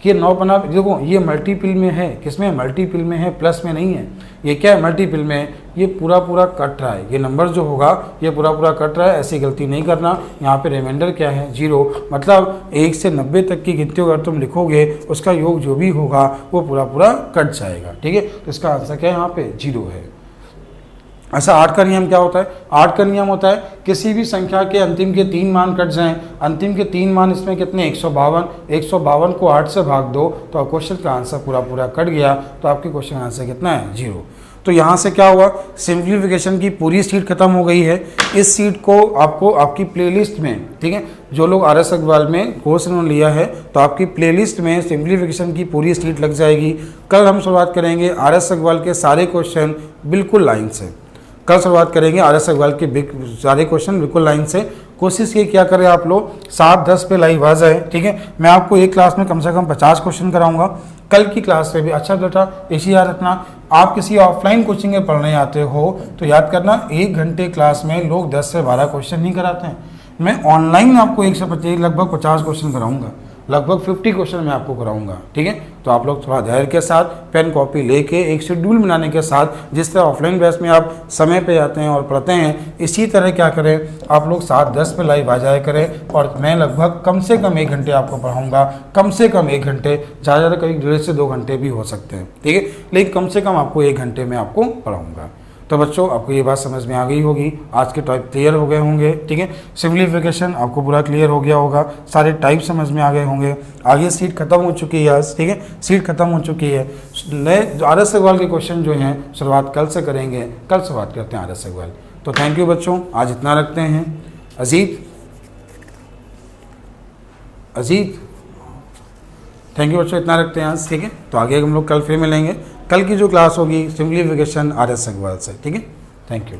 ये 9 पना, देखो ये मल्टीपल में है, किसमें, मल्टीपल में है, प्लस में नहीं है। ये क्या है, मल्टीपल में है, ये पूरा पूरा कट रहा है, ये नंबर जो होगा ये पूरा पूरा कट रहा है, ऐसी गलती नहीं करना। यहाँ पे रिमाइंडर क्या है, 0, मतलब 1 से 90 तक की गिनती अगर तुम लिखोगे उसका योग जो भी होगा वो पूरा पूरा कट जाएगा। ठीक है, तो इसका आंसर क्या है, यहाँ पे 0 है। ऐसा 8 का नियम क्या होता है, 8 का नियम होता है किसी भी संख्या के अंतिम के 3 मान कट जाएं, अंतिम के 3 मान इसमें कितने, 152, 152 को 8 से भाग दो तो क्वेश्चन का आंसर पूरा पूरा कट गया, तो आपके क्वेश्चन का आंसर कितना है, 0। तो यहाँ से क्या हुआ, सिंप्लीफिकेशन की पूरी सीट खत्म हो गई है। इस सीट को आपको आपकी प्लेलिस्ट में, ठीक है, जो लोग RS अग्रवाल में कोर्स इन्होंने लिया है तो आपकी प्लेलिस्ट में सिंप्लीफिकेशन की पूरी सीट लग जाएगी। कल हम शुरुआत करेंगे RS अग्रवाल के सारे क्वेश्चन बिल्कुल लाइन से, कल शुरुआत करेंगे RS अग्रवाल के सारे क्वेश्चन बिल्कुल लाइन से। कोशिश ये क्या करें आप लोग 7-10 पे लाइव आ जाए। ठीक है, मैं आपको एक क्लास में कम से कम 50 क्वेश्चन कराऊंगा। कल की क्लास में भी अच्छा बेटा इसी याद रखना, आप किसी ऑफलाइन कोचिंग में पढ़ने आते हो तो याद करना 1 घंटे क्लास में लोग 10 से 12 क्वेश्चन नहीं कराते हैं। मैं ऑनलाइन आपको 1 से 25 लगभग 50 क्वेश्चन कराऊंगा, लगभग 50 क्वेश्चन मैं आपको कराऊंगा। ठीक है, तो आप लोग थोड़ा धैर्य के साथ पेन कॉपी लेके एक शेड्यूल बनाने के साथ, जिस तरह ऑफलाइन बैच में आप समय पे आते हैं और पढ़ते हैं, इसी तरह क्या करें आप लोग 7-10 पे लाइव आ जाया करें। और मैं लगभग कम से कम 1 घंटे आपको पढ़ाऊँगा, कम से कम 1 घंटे, ज़्यादा ज़्यादा कभी 1.5 से 2 घंटे भी हो सकते हैं। ठीक है, लेकिन कम से कम आपको 1 घंटे में आपको पढ़ाऊँगा। तो बच्चों आपको ये बात समझ में आ गई होगी, आज के टाइप क्लियर हो गए होंगे। ठीक है, सिंप्लीफिकेशन आपको पूरा क्लियर हो गया होगा, सारे टाइप समझ में आ गए होंगे। आगे सीट खत्म हो चुकी है आज। ठीक है, सीट खत्म हो चुकी है। नए RS अग्रवाल के क्वेश्चन जो हैं शुरुआत कल से करेंगे, कल शुरुआत करते हैं RS अग्रवाल। तो थैंक यू बच्चों, आज इतना रखते हैं। अजीत थैंक यू बच्चों, इतना रखते हैं आज। ठीक है, तो आगे हम लोग कल फिर मिलेंगे। कल की जो क्लास होगी सिंप्लीफिकेशन RS अग्रवाल से। ठीक है, थैंक यू।